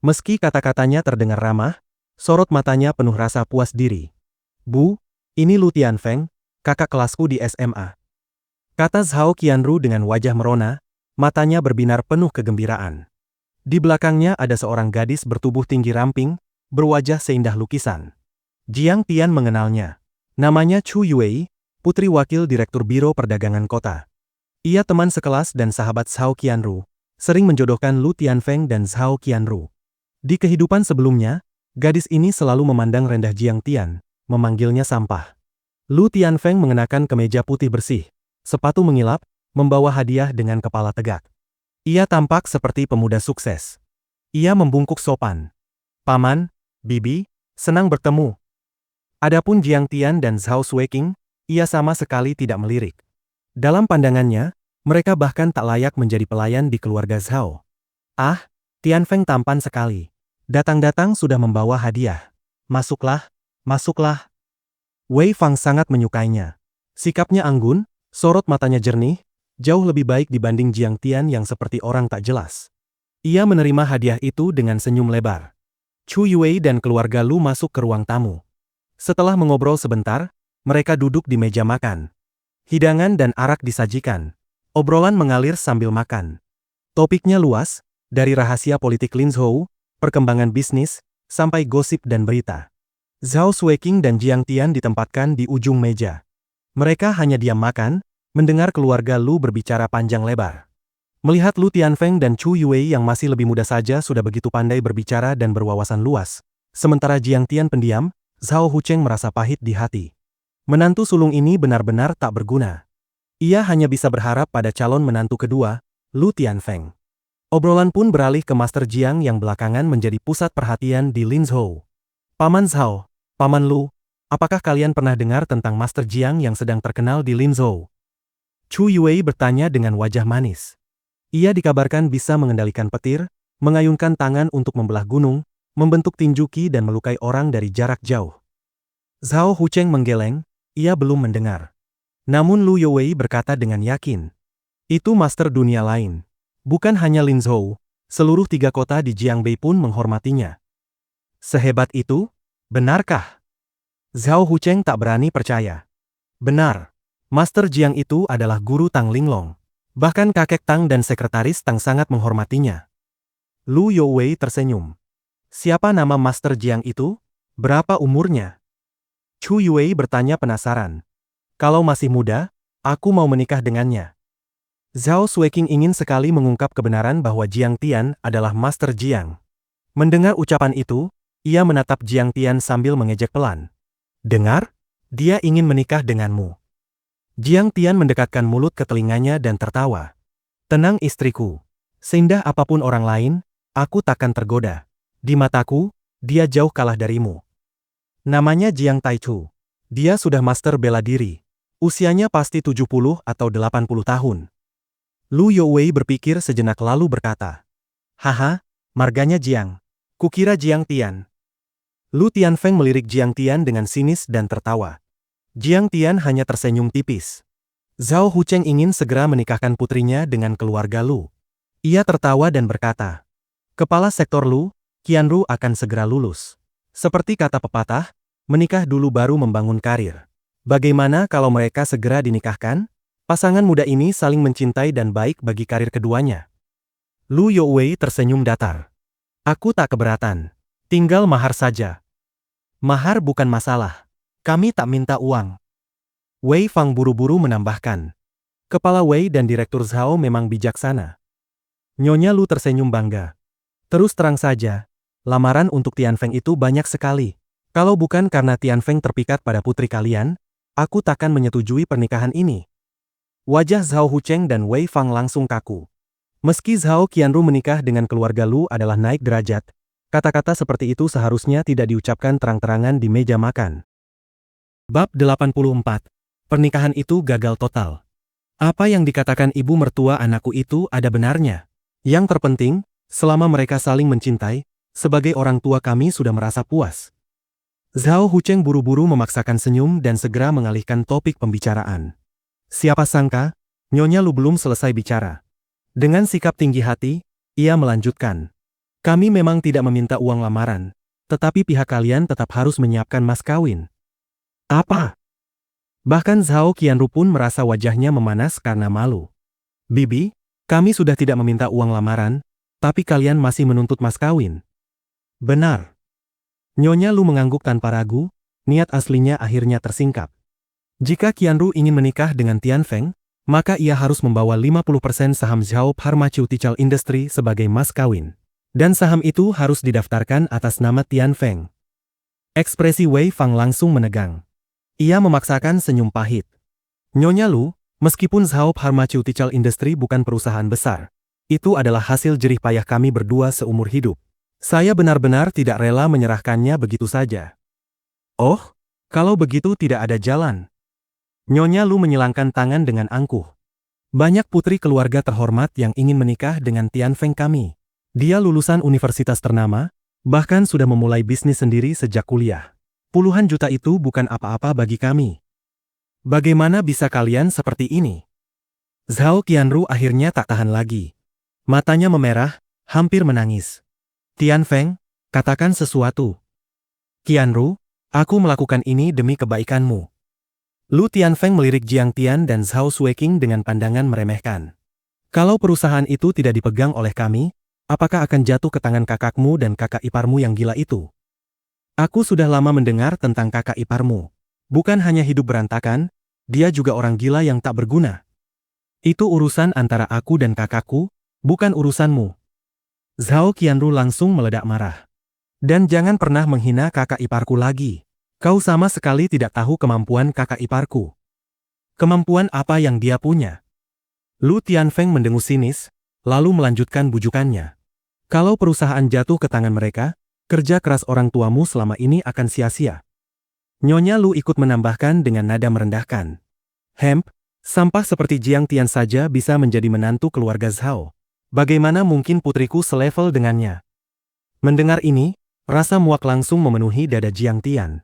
Meski kata-katanya terdengar ramah, sorot matanya penuh rasa puas diri. Bu, ini Lu Tianfeng, kakak kelasku di SMA. Kata Zhao Qianru dengan wajah merona, matanya berbinar penuh kegembiraan. Di belakangnya ada seorang gadis bertubuh tinggi ramping, berwajah seindah lukisan. Jiang Tian mengenalnya. Namanya Chu Yue, putri wakil direktur Biro Perdagangan Kota. Ia teman sekelas dan sahabat Zhao Qianru, sering menjodohkan Lu Tianfeng dan Zhao Qianru. Di kehidupan sebelumnya, gadis ini selalu memandang rendah Jiang Tian, memanggilnya sampah. Lu Tianfeng mengenakan kemeja putih bersih, sepatu mengilap, membawa hadiah dengan kepala tegak. Ia tampak seperti pemuda sukses. Ia membungkuk sopan. Paman, Bibi, senang bertemu. Adapun Jiang Tian dan Zhao Sueking, ia sama sekali tidak melirik. Dalam pandangannya, mereka bahkan tak layak menjadi pelayan di keluarga Zhao. Ah, Tianfeng tampan sekali. Datang-datang sudah membawa hadiah. Masuklah, masuklah. Wei Fang sangat menyukainya. Sikapnya anggun, sorot matanya jernih, jauh lebih baik dibanding Jiang Tian yang seperti orang tak jelas. Ia menerima hadiah itu dengan senyum lebar. Chu Yue dan keluarga Lu masuk ke ruang tamu. Setelah mengobrol sebentar, mereka duduk di meja makan. Hidangan dan arak disajikan. Obrolan mengalir sambil makan. Topiknya luas, dari rahasia politik Linzhou, perkembangan bisnis, sampai gosip dan berita. Zhao Sueking dan Jiang Tian ditempatkan di ujung meja. Mereka hanya diam makan, mendengar keluarga Lu berbicara panjang lebar. Melihat Lu Tianfeng dan Chu Yue yang masih lebih muda saja sudah begitu pandai berbicara dan berwawasan luas, sementara Jiang Tian pendiam, Zhao Hucheng merasa pahit di hati. Menantu sulung ini benar-benar tak berguna. Ia hanya bisa berharap pada calon menantu kedua, Lu Tianfeng. Obrolan pun beralih ke Master Jiang yang belakangan menjadi pusat perhatian di Linzhou. Paman Zhao, Paman Lu, apakah kalian pernah dengar tentang Master Jiang yang sedang terkenal di Linzhou? Chu Yue bertanya dengan wajah manis. Ia dikabarkan bisa mengendalikan petir, mengayunkan tangan untuk membelah gunung, membentuk tinju ki dan melukai orang dari jarak jauh. Zhao Hucheng menggeleng, ia belum mendengar. Namun Lu Youwei berkata dengan yakin. Itu master dunia lain. Bukan hanya Linzhou, seluruh 3 kota di Jiangbei pun menghormatinya. Sehebat itu? Benarkah? Zhao Hucheng tak berani percaya. Benar. Master Jiang itu adalah guru Tang Linglong. Bahkan kakek Tang dan sekretaris Tang sangat menghormatinya. Lu Youwei tersenyum. Siapa nama Master Jiang itu? Berapa umurnya? Chu Yue bertanya penasaran. Kalau masih muda, aku mau menikah dengannya. Zhao Sueking ingin sekali mengungkap kebenaran bahwa Jiang Tian adalah Master Jiang. Mendengar ucapan itu, ia menatap Jiang Tian sambil mengejek pelan. Dengar? Dia ingin menikah denganmu. Jiang Tian mendekatkan mulut ke telinganya dan tertawa. Tenang istriku. Seindah apapun orang lain, aku takkan tergoda. Di mataku, dia jauh kalah darimu. Namanya Jiang Taichu. Dia sudah master bela diri. Usianya pasti 70 atau 80 tahun. Lu Youwei berpikir sejenak lalu berkata. Haha, marganya Jiang. Kukira Jiang Tian. Lu Tianfeng melirik Jiang Tian dengan sinis dan tertawa. Jiang Tian hanya tersenyum tipis. Zhao Hucheng ingin segera menikahkan putrinya dengan keluarga Lu. Ia tertawa dan berkata. Kepala sektor Lu, Qianru akan segera lulus. Seperti kata pepatah, menikah dulu baru membangun karir. Bagaimana kalau mereka segera dinikahkan? Pasangan muda ini saling mencintai dan baik bagi karir keduanya. Lu Youwei tersenyum datar. Aku tak keberatan. Tinggal mahar saja. Mahar bukan masalah. Kami tak minta uang. Wei Fang buru-buru menambahkan. Kepala Wei dan Direktur Zhao memang bijaksana. Nyonya Lu tersenyum bangga. Terus terang saja, lamaran untuk Tianfeng itu banyak sekali. Kalau bukan karena Tianfeng terpikat pada putri kalian, aku takkan menyetujui pernikahan ini. Wajah Zhao Hucheng dan Wei Fang langsung kaku. Meski Zhao Qianru menikah dengan keluarga Lu adalah naik derajat, kata-kata seperti itu seharusnya tidak diucapkan terang-terangan di meja makan. Bab 84. Pernikahan itu gagal total. Apa yang dikatakan ibu mertua anakku itu ada benarnya. Yang terpenting, selama mereka saling mencintai, sebagai orang tua kami sudah merasa puas. Zhao Hucheng buru-buru memaksakan senyum dan segera mengalihkan topik pembicaraan. Siapa sangka, Nyonya Lu belum selesai bicara. Dengan sikap tinggi hati, ia melanjutkan. Kami memang tidak meminta uang lamaran, tetapi pihak kalian tetap harus menyiapkan mas kawin. Apa? Bahkan Zhao Qianru pun merasa wajahnya memanas karena malu. Bibi, kami sudah tidak meminta uang lamaran, tapi kalian masih menuntut mas kawin. Benar. Nyonya Lu mengangguk tanpa ragu, niat aslinya akhirnya tersingkap. Jika Qianru ingin menikah dengan Tian Feng, maka ia harus membawa 50% saham Zhao Pharmaceutical Industry sebagai mas kawin. Dan saham itu harus didaftarkan atas nama Tian Feng. Ekspresi Wei Fang langsung menegang. Ia memaksakan senyum pahit. Nyonya Lu, meskipun Zhao Pharmaceutical Industry bukan perusahaan besar, itu adalah hasil jerih payah kami berdua seumur hidup. Saya benar-benar tidak rela menyerahkannya begitu saja. Oh, kalau begitu tidak ada jalan. Nyonya Lu menyilangkan tangan dengan angkuh. Banyak putri keluarga terhormat yang ingin menikah dengan Tian Feng kami. Dia lulusan universitas ternama, bahkan sudah memulai bisnis sendiri sejak kuliah. Puluhan juta itu bukan apa-apa bagi kami. Bagaimana bisa kalian seperti ini? Zhao Qianru akhirnya tak tahan lagi. Matanya memerah, hampir menangis. Tian Feng, katakan sesuatu. Qianru, aku melakukan ini demi kebaikanmu. Lu Tianfeng melirik Jiang Tian dan Zhao Sueking dengan pandangan meremehkan. Kalau perusahaan itu tidak dipegang oleh kami, apakah akan jatuh ke tangan kakakmu dan kakak iparmu yang gila itu? Aku sudah lama mendengar tentang kakak iparmu. Bukan hanya hidup berantakan, dia juga orang gila yang tak berguna. Itu urusan antara aku dan kakakku, bukan urusanmu. Zhao Qianru langsung meledak marah. Dan jangan pernah menghina kakak iparku lagi. Kau sama sekali tidak tahu kemampuan kakak iparku. Kemampuan apa yang dia punya? Lu Tianfeng mendengus sinis, lalu melanjutkan bujukannya. Kalau perusahaan jatuh ke tangan mereka, kerja keras orang tuamu selama ini akan sia-sia. Nyonya Lu ikut menambahkan dengan nada merendahkan. Sampah seperti Jiang Tian saja bisa menjadi menantu keluarga Zhao. Bagaimana mungkin putriku selevel dengannya? Mendengar ini, rasa muak langsung memenuhi dada Jiang Tian.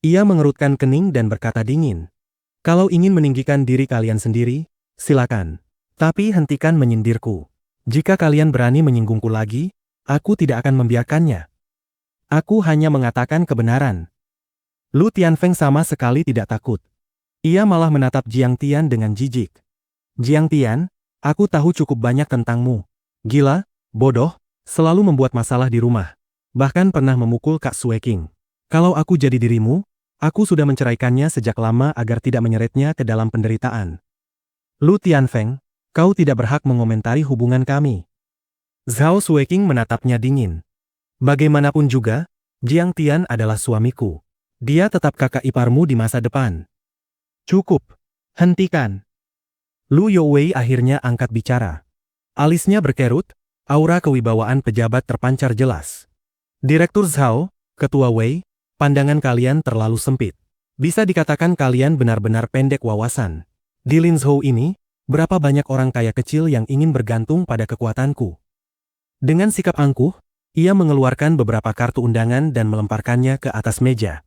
Ia mengerutkan kening dan berkata dingin. Kalau ingin meninggikan diri kalian sendiri, silakan. Tapi hentikan menyindirku. Jika kalian berani menyinggungku lagi, aku tidak akan membiarkannya. Aku hanya mengatakan kebenaran. Lu Tianfeng sama sekali tidak takut. Ia malah menatap Jiang Tian dengan jijik. Jiang Tian, aku tahu cukup banyak tentangmu. Gila, bodoh, selalu membuat masalah di rumah. Bahkan pernah memukul Kak Sueking. Kalau aku jadi dirimu, aku sudah menceraikannya sejak lama agar tidak menyeretnya ke dalam penderitaan. Lu Tianfeng, kau tidak berhak mengomentari hubungan kami. Zhao Sueking menatapnya dingin. Bagaimanapun juga, Jiang Tian adalah suamiku. Dia tetap kakak iparmu di masa depan. Cukup. Hentikan. Lu Youwei akhirnya angkat bicara. Alisnya berkerut, aura kewibawaan pejabat terpancar jelas. Direktur Zhao, Ketua Wei, pandangan kalian terlalu sempit. Bisa dikatakan kalian benar-benar pendek wawasan. Di Linzhou ini, berapa banyak orang kaya kecil yang ingin bergantung pada kekuatanku. Dengan sikap angkuh, ia mengeluarkan beberapa kartu undangan dan melemparkannya ke atas meja.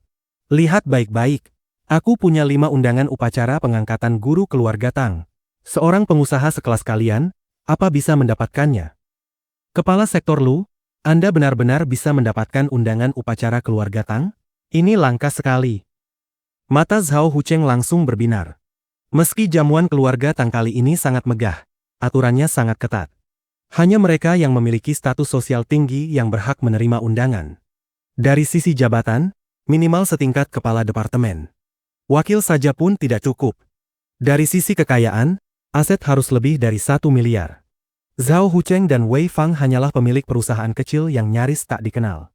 Lihat baik-baik. Aku punya 5 undangan upacara pengangkatan guru keluarga Tang. Seorang pengusaha sekelas kalian, apa bisa mendapatkannya? Kepala sektor Lu, Anda benar-benar bisa mendapatkan undangan upacara keluarga Tang? Ini langka sekali. Mata Zhao Hucheng langsung berbinar. Meski jamuan keluarga Tang kali ini sangat megah, aturannya sangat ketat. Hanya mereka yang memiliki status sosial tinggi yang berhak menerima undangan. Dari sisi jabatan, minimal setingkat kepala departemen. Wakil saja pun tidak cukup. Dari sisi kekayaan, aset harus lebih dari 1 miliar. Zhao Hucheng dan Wei Fang hanyalah pemilik perusahaan kecil yang nyaris tak dikenal.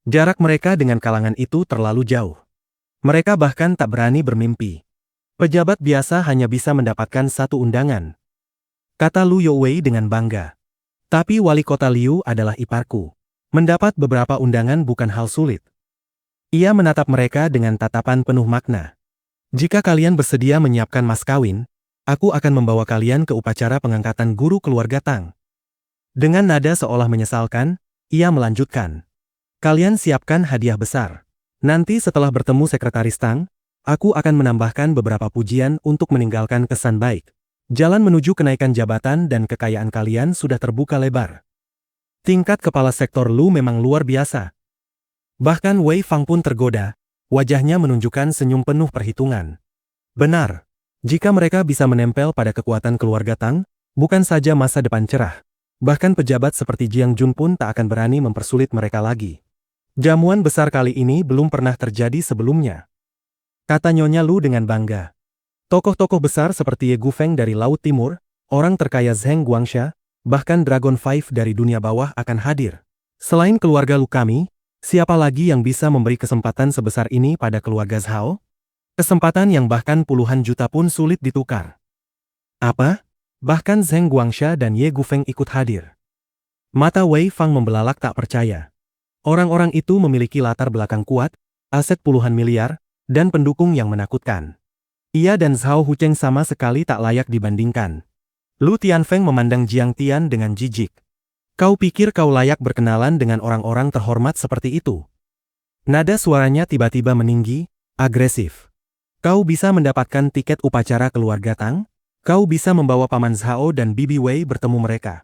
Jarak mereka dengan kalangan itu terlalu jauh. Mereka bahkan tak berani bermimpi. Pejabat biasa hanya bisa mendapatkan 1 undangan. Kata Lu Youwei dengan bangga. Tapi wali kota Liu adalah iparku. Mendapat beberapa undangan bukan hal sulit. Ia menatap mereka dengan tatapan penuh makna. Jika kalian bersedia menyiapkan mas kawin, aku akan membawa kalian ke upacara pengangkatan guru keluarga Tang. Dengan nada seolah menyesalkan, ia melanjutkan. Kalian siapkan hadiah besar. Nanti setelah bertemu sekretaris Tang, aku akan menambahkan beberapa pujian untuk meninggalkan kesan baik. Jalan menuju kenaikan jabatan dan kekayaan kalian sudah terbuka lebar. Tingkat kepala sektor Lu memang luar biasa. Bahkan Wei Fang pun tergoda, wajahnya menunjukkan senyum penuh perhitungan. Benar, jika mereka bisa menempel pada kekuatan keluarga Tang, bukan saja masa depan cerah. Bahkan pejabat seperti Jiang Jun pun tak akan berani mempersulit mereka lagi. Jamuan besar kali ini belum pernah terjadi sebelumnya, kata Nyonya Lu dengan bangga. Tokoh-tokoh besar seperti Ye Gufeng dari Laut Timur, orang terkaya Zheng Guangsha, bahkan Dragon Five dari dunia bawah akan hadir. Selain keluarga Lu kami, siapa lagi yang bisa memberi kesempatan sebesar ini pada keluarga Zhao? Kesempatan yang bahkan puluhan juta pun sulit ditukar. Apa? Bahkan Zheng Guangsha dan Ye Gufeng ikut hadir. Mata Wei Fang membelalak tak percaya. Orang-orang itu memiliki latar belakang kuat, aset puluhan miliar, dan pendukung yang menakutkan. Ia dan Zhao Hucheng sama sekali tak layak dibandingkan. Lu Tianfeng memandang Jiang Tian dengan jijik. Kau pikir kau layak berkenalan dengan orang-orang terhormat seperti itu? Nada suaranya tiba-tiba meninggi, agresif. Kau bisa mendapatkan tiket upacara keluarga Tang? Kau bisa membawa Paman Zhao dan Bibi Wei bertemu mereka.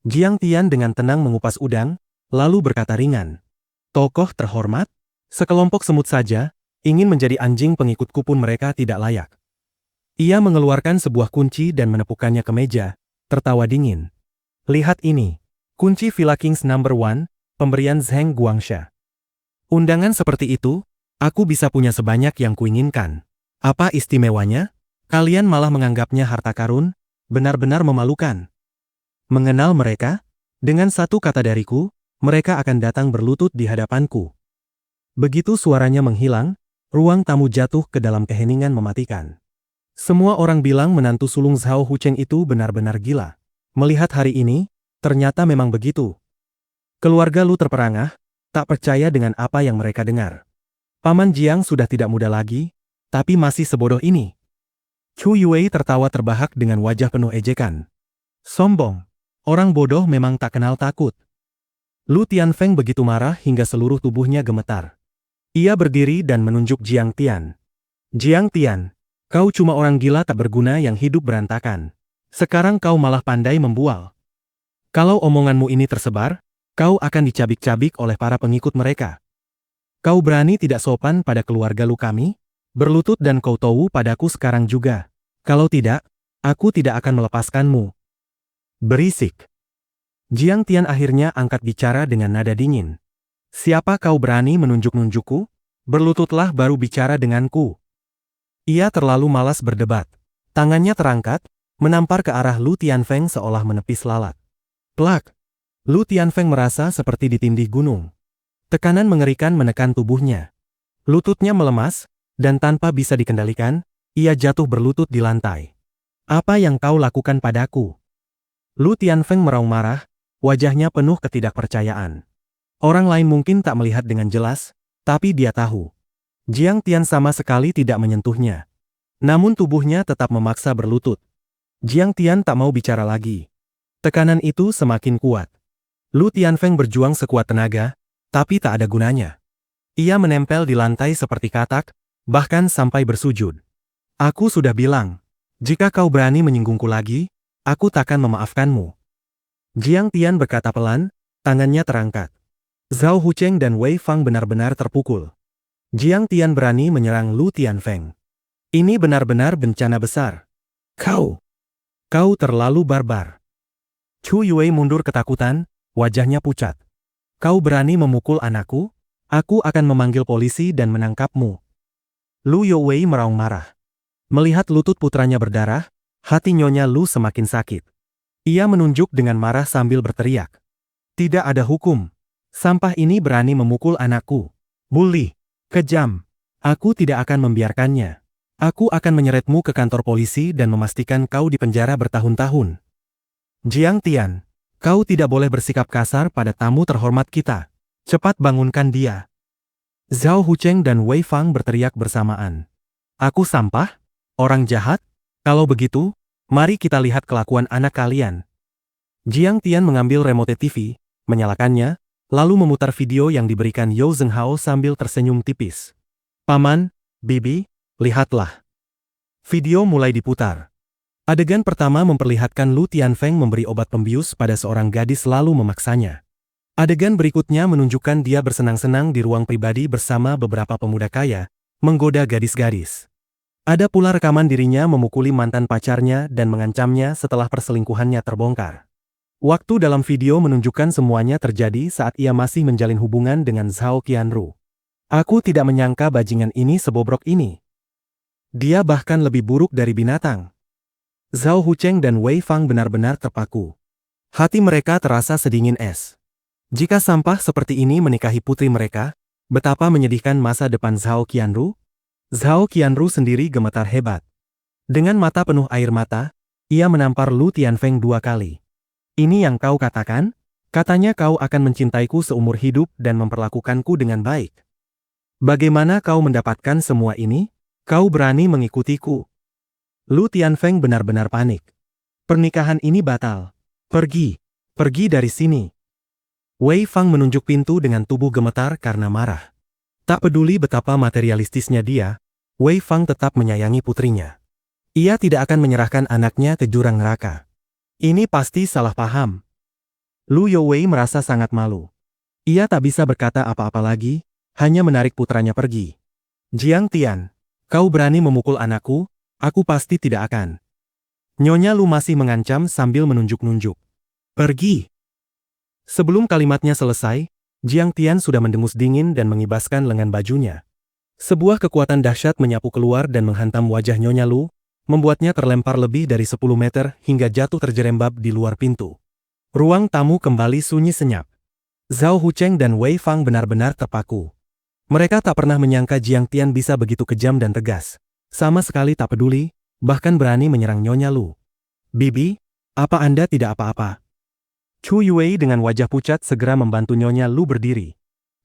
Jiang Tian dengan tenang mengupas udang, lalu berkata ringan. Tokoh terhormat? Sekelompok semut saja, ingin menjadi anjing pengikutku pun mereka tidak layak. Ia mengeluarkan sebuah kunci dan menepukkannya ke meja, tertawa dingin. Lihat ini, kunci Villa Kings No. 1, pemberian Zheng Guangsha. Undangan seperti itu, aku bisa punya sebanyak yang kuinginkan. Apa istimewanya? Kalian malah menganggapnya harta karun, benar-benar memalukan. Mengenal mereka? Dengan satu kata dariku, mereka akan datang berlutut di hadapanku. Begitu suaranya menghilang, ruang tamu jatuh ke dalam keheningan mematikan. Semua orang bilang menantu sulung Zhao Hucheng itu benar-benar gila. Melihat hari ini, ternyata memang begitu. Keluarga Lu terperangah, tak percaya dengan apa yang mereka dengar. Paman Jiang sudah tidak muda lagi, tapi masih sebodoh ini. Chu Yue tertawa terbahak dengan wajah penuh ejekan. Sombong. Orang bodoh memang tak kenal takut. Lu Tianfeng begitu marah hingga seluruh tubuhnya gemetar. Ia berdiri dan menunjuk Jiang Tian. Jiang Tian, kau cuma orang gila tak berguna yang hidup berantakan. Sekarang kau malah pandai membual. Kalau omonganmu ini tersebar, kau akan dicabik-cabik oleh para pengikut mereka. Kau berani tidak sopan pada keluarga Lu kami? Berlutut dan kau tahu padaku sekarang juga. Kalau tidak, aku tidak akan melepaskanmu. Berisik. Jiang Tian akhirnya angkat bicara dengan nada dingin. Siapa kau berani menunjuk-nunjukku? Berlututlah baru bicara denganku. Ia terlalu malas berdebat. Tangannya terangkat, menampar ke arah Lu Tianfeng seolah menepis lalat. Plak! Lu Tianfeng merasa seperti ditindih gunung. Tekanan mengerikan menekan tubuhnya. Lututnya melemas, dan tanpa bisa dikendalikan, ia jatuh berlutut di lantai. Apa yang kau lakukan padaku? Lu Tianfeng meraung marah, wajahnya penuh ketidakpercayaan. Orang lain mungkin tak melihat dengan jelas, tapi dia tahu. Jiang Tian sama sekali tidak menyentuhnya. Namun tubuhnya tetap memaksa berlutut. Jiang Tian tak mau bicara lagi. Tekanan itu semakin kuat. Lu Tianfeng berjuang sekuat tenaga, tapi tak ada gunanya. Ia menempel di lantai seperti katak, bahkan sampai bersujud. Aku sudah bilang, jika kau berani menyinggungku lagi, aku takkan memaafkanmu. Jiang Tian berkata pelan, tangannya terangkat. Zhao Hucheng dan Wei Fang benar-benar terpukul. Jiang Tian berani menyerang Lu Tianfeng. Ini benar-benar bencana besar. Kau terlalu barbar. Chu Yue mundur ketakutan, wajahnya pucat. Kau berani memukul anakku? Aku akan memanggil polisi dan menangkapmu. Lu Youwei meraung marah. Melihat lutut putranya berdarah, hati Nyonya Lu semakin sakit. Ia menunjuk dengan marah sambil berteriak. Tidak ada hukum. Sampah ini berani memukul anakku. Bully. Kejam. Aku tidak akan membiarkannya. Aku akan menyeretmu ke kantor polisi dan memastikan kau dipenjara bertahun-tahun. Jiang Tian, kau tidak boleh bersikap kasar pada tamu terhormat kita. Cepat bangunkan dia. Zhao Hucheng dan Wei Fang berteriak bersamaan. Aku sampah? Orang jahat? Kalau begitu, mari kita lihat kelakuan anak kalian. Jiang Tian mengambil remote TV, menyalakannya, lalu memutar video yang diberikan Yao Zhenghao sambil tersenyum tipis. Paman, Bibi, lihatlah. Video mulai diputar. Adegan pertama memperlihatkan Lu Tianfeng memberi obat pembius pada seorang gadis lalu memaksanya. Adegan berikutnya menunjukkan dia bersenang-senang di ruang pribadi bersama beberapa pemuda kaya, menggoda gadis-gadis. Ada pula rekaman dirinya memukuli mantan pacarnya dan mengancamnya setelah perselingkuhannya terbongkar. Waktu dalam video menunjukkan semuanya terjadi saat ia masih menjalin hubungan dengan Zhao Qianru. Aku tidak menyangka bajingan ini sebobrok ini. Dia bahkan lebih buruk dari binatang. Zhao Hucheng dan Wei Fang benar-benar terpaku. Hati mereka terasa sedingin es. Jika sampah seperti ini menikahi putri mereka, betapa menyedihkan masa depan Zhao Qianru? Zhao Qianru sendiri gemetar hebat. Dengan mata penuh air mata, ia menampar Lu Tianfeng 2 kali. Ini yang kau katakan? Katanya kau akan mencintaiku seumur hidup dan memperlakukanku dengan baik. Bagaimana kau mendapatkan semua ini? Kau berani mengikutiku. Lu Tianfeng benar-benar panik. Pernikahan ini batal. Pergi. Pergi dari sini. Wei Fang menunjuk pintu dengan tubuh gemetar karena marah. Tak peduli betapa materialistisnya dia, Wei Fang tetap menyayangi putrinya. Ia tidak akan menyerahkan anaknya ke jurang neraka. Ini pasti salah paham. Lu Youwei merasa sangat malu. Ia tak bisa berkata apa-apa lagi, hanya menarik putranya pergi. Jiang Tian, kau berani memukul anakku, aku pasti tidak akan. Nyonya Lu masih mengancam sambil menunjuk-nunjuk. Pergi. Sebelum kalimatnya selesai, Jiang Tian sudah mendengus dingin dan mengibaskan lengan bajunya. Sebuah kekuatan dahsyat menyapu keluar dan menghantam wajah Nyonya Lu, membuatnya terlempar lebih dari 10 meter hingga jatuh terjerembab di luar pintu. Ruang tamu kembali sunyi senyap. Zhao Hucheng dan Wei Fang benar-benar terpaku. Mereka tak pernah menyangka Jiang Tian bisa begitu kejam dan tegas. Sama sekali tak peduli, bahkan berani menyerang Nyonya Lu. Bibi, apa Anda tidak apa-apa? Chu Yuwei dengan wajah pucat segera membantu Nyonya Lu berdiri.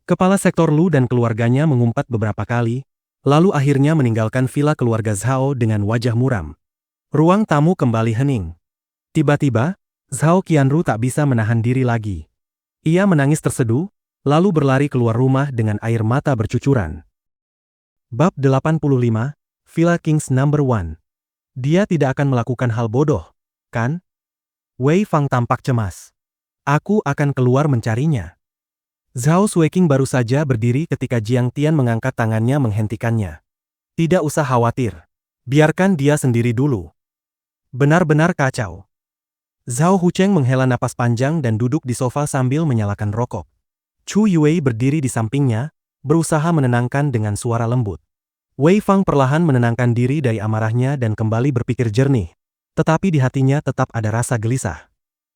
Kepala sektor Lu dan keluarganya mengumpat beberapa kali, lalu akhirnya meninggalkan villa keluarga Zhao dengan wajah muram. Ruang tamu kembali hening. Tiba-tiba, Zhao Qianru tak bisa menahan diri lagi. Ia menangis terseduh, lalu berlari keluar rumah dengan air mata bercucuran. Bab 85, Villa Kings No. 1. Dia tidak akan melakukan hal bodoh, kan? Wei Fang tampak cemas. Aku akan keluar mencarinya. Zhao Sueking baru saja berdiri ketika Jiang Tian mengangkat tangannya menghentikannya. Tidak usah khawatir. Biarkan dia sendiri dulu. Benar-benar kacau. Zhao Hucheng menghela napas panjang dan duduk di sofa sambil menyalakan rokok. Chu Yuwei berdiri di sampingnya, berusaha menenangkan dengan suara lembut. Wei Fang perlahan menenangkan diri dari amarahnya dan kembali berpikir jernih. Tetapi di hatinya tetap ada rasa gelisah.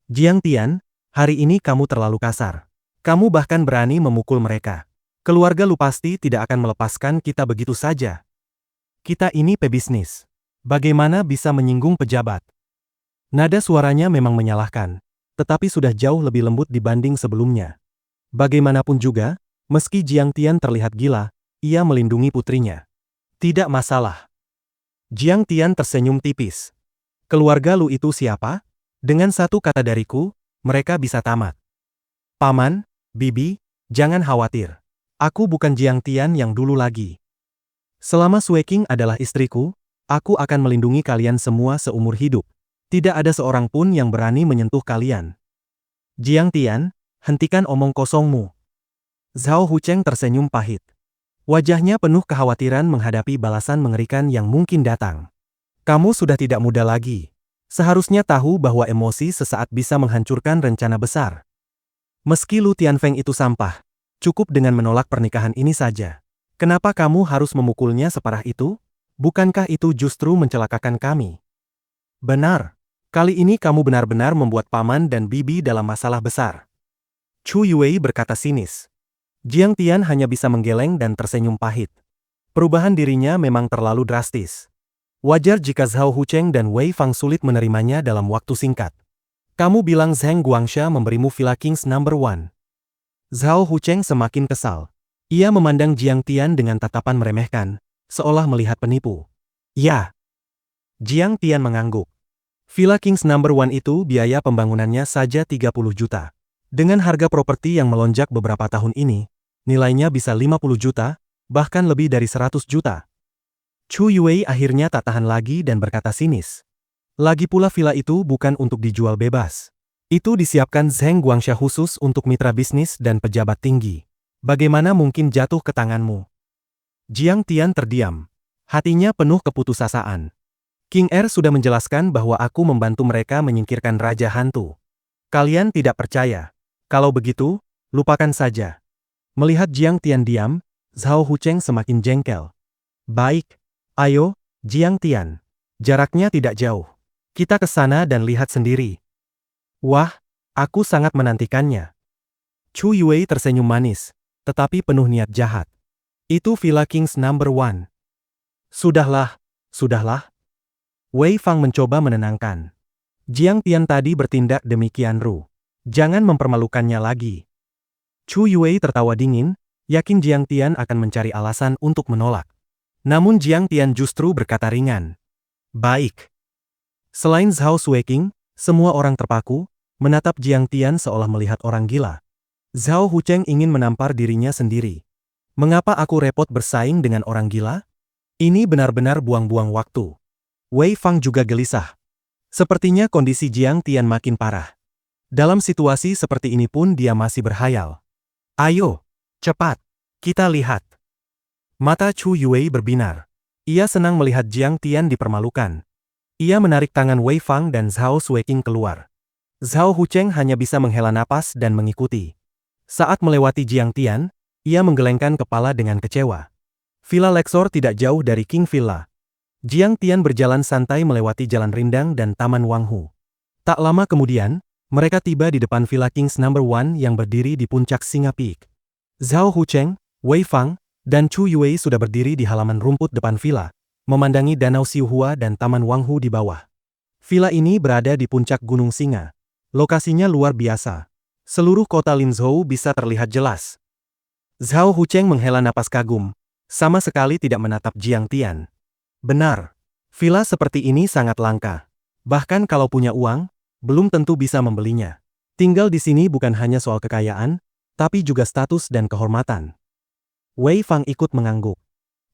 Jiang Tian, hari ini kamu terlalu kasar. Kamu bahkan berani memukul mereka. Keluarga Lu pasti tidak akan melepaskan kita begitu saja. Kita ini pebisnis. Bagaimana bisa menyinggung pejabat? Nada suaranya memang menyalahkan, tetapi sudah jauh lebih lembut dibanding sebelumnya. Bagaimanapun juga, meski Jiang Tian terlihat gila, ia melindungi putrinya. Tidak masalah. Jiang Tian tersenyum tipis. Keluarga Lu itu siapa? Dengan satu kata dariku, mereka bisa tamat. Paman, Bibi, jangan khawatir. Aku bukan Jiang Tian yang dulu lagi. Selama Sueking adalah istriku, aku akan melindungi kalian semua seumur hidup. Tidak ada seorang pun yang berani menyentuh kalian. Jiang Tian, hentikan omong kosongmu. Zhao Hucheng tersenyum pahit. Wajahnya penuh kekhawatiran menghadapi balasan mengerikan yang mungkin datang. Kamu sudah tidak muda lagi. Seharusnya tahu bahwa emosi sesaat bisa menghancurkan rencana besar. Meski Lu Tianfeng itu sampah, cukup dengan menolak pernikahan ini saja. Kenapa kamu harus memukulnya separah itu? Bukankah itu justru mencelakakan kami? Benar. Kali ini kamu benar-benar membuat paman dan bibi dalam masalah besar. Chu Yuwei berkata sinis. Jiang Tian hanya bisa menggeleng dan tersenyum pahit. Perubahan dirinya memang terlalu drastis. Wajar jika Zhao Hucheng dan Wei Fang sulit menerimanya dalam waktu singkat. Kamu bilang Zheng Guangsha memberimu Villa Kings No. 1. Zhao Hucheng semakin kesal. Ia memandang Jiang Tian dengan tatapan meremehkan, seolah melihat penipu. Ya. Jiang Tian mengangguk. Villa Kings No. 1 itu biaya pembangunannya saja 30 juta. Dengan harga properti yang melonjak beberapa tahun ini, nilainya bisa 50 juta, bahkan lebih dari 100 juta. Chu Yuwei akhirnya tak tahan lagi dan berkata sinis. Lagi pula villa itu bukan untuk dijual bebas. Itu disiapkan Zheng Guangsha khusus untuk mitra bisnis dan pejabat tinggi. Bagaimana mungkin jatuh ke tanganmu? Jiang Tian terdiam. Hatinya penuh keputusasaan. King Er sudah menjelaskan bahwa aku membantu mereka menyingkirkan Raja Hantu. Kalian tidak percaya. Kalau begitu, lupakan saja. Melihat Jiang Tian diam, Zhao Hucheng semakin jengkel. Baik, ayo, Jiang Tian. Jaraknya tidak jauh. Kita ke sana dan lihat sendiri. Wah, aku sangat menantikannya. Chu Yue tersenyum manis, tetapi penuh niat jahat. Itu Villa Kings number 1. Sudahlah, sudahlah. Wei Fang mencoba menenangkan. Jiang Tian tadi bertindak demikian ru. Jangan mempermalukannya lagi. Chu Yue tertawa dingin, yakin Jiang Tian akan mencari alasan untuk menolak. Namun Jiang Tian justru berkata ringan. Baik. Selain Zhao Sueking, semua orang terpaku, menatap Jiang Tian seolah melihat orang gila. Zhao Hucheng ingin menampar dirinya sendiri. Mengapa aku repot bersaing dengan orang gila? Ini benar-benar buang-buang waktu. Wei Fang juga gelisah. Sepertinya kondisi Jiang Tian makin parah. Dalam situasi seperti ini pun dia masih berhayal. Ayo, cepat, kita lihat. Mata Chu Yue berbinar. Ia senang melihat Jiang Tian dipermalukan. Ia menarik tangan Wei Fang dan Zhao Sueking keluar. Zhao Hucheng hanya bisa menghela napas dan mengikuti. Saat melewati Jiang Tian, ia menggelengkan kepala dengan kecewa. Villa Lexor tidak jauh dari King Villa. Jiang Tian berjalan santai melewati jalan rindang dan Taman Wanghu. Tak lama kemudian, mereka tiba di depan Villa Kings number 1 yang berdiri di puncak Singa Peak. Zhao Hucheng, Wei Fang, dan Chu Yue sudah berdiri di halaman rumput depan villa, memandangi Danau Xiuhua dan Taman Wanghu di bawah. Villa ini berada di puncak Gunung Singa. Lokasinya luar biasa. Seluruh kota Linzhou bisa terlihat jelas. Zhao Hucheng menghela napas kagum, sama sekali tidak menatap Jiang Tian. Benar, villa seperti ini sangat langka. Bahkan kalau punya uang, belum tentu bisa membelinya. Tinggal di sini bukan hanya soal kekayaan, tapi juga status dan kehormatan. Wei Fang ikut mengangguk.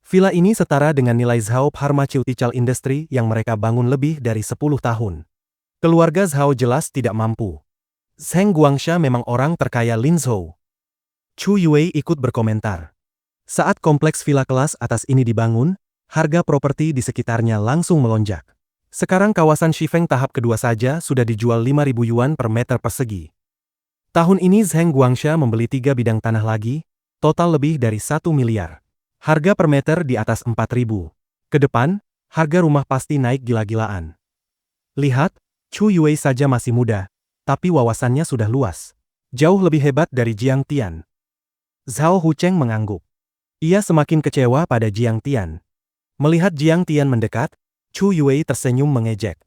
Villa ini setara dengan nilai Zhao Pharmaceutical Industry yang mereka bangun lebih dari 10 tahun. Keluarga Zhao jelas tidak mampu. Zheng Guangsha memang orang terkaya Linzhou. Chu Yue ikut berkomentar. Saat kompleks villa kelas atas ini dibangun, harga properti di sekitarnya langsung melonjak. Sekarang kawasan Shifeng tahap kedua saja sudah dijual 5.000 yuan per meter persegi. Tahun ini Zheng Guangsha membeli 3 bidang tanah lagi, total lebih dari 1 miliar. Harga per meter di atas 4.000. Ke depan, harga rumah pasti naik gila-gilaan. Lihat, Chu Yue saja masih muda, tapi wawasannya sudah luas. Jauh lebih hebat dari Jiang Tian. Zhao Hucheng mengangguk. Ia semakin kecewa pada Jiang Tian. Melihat Jiang Tian mendekat, Chu Yue tersenyum mengejek.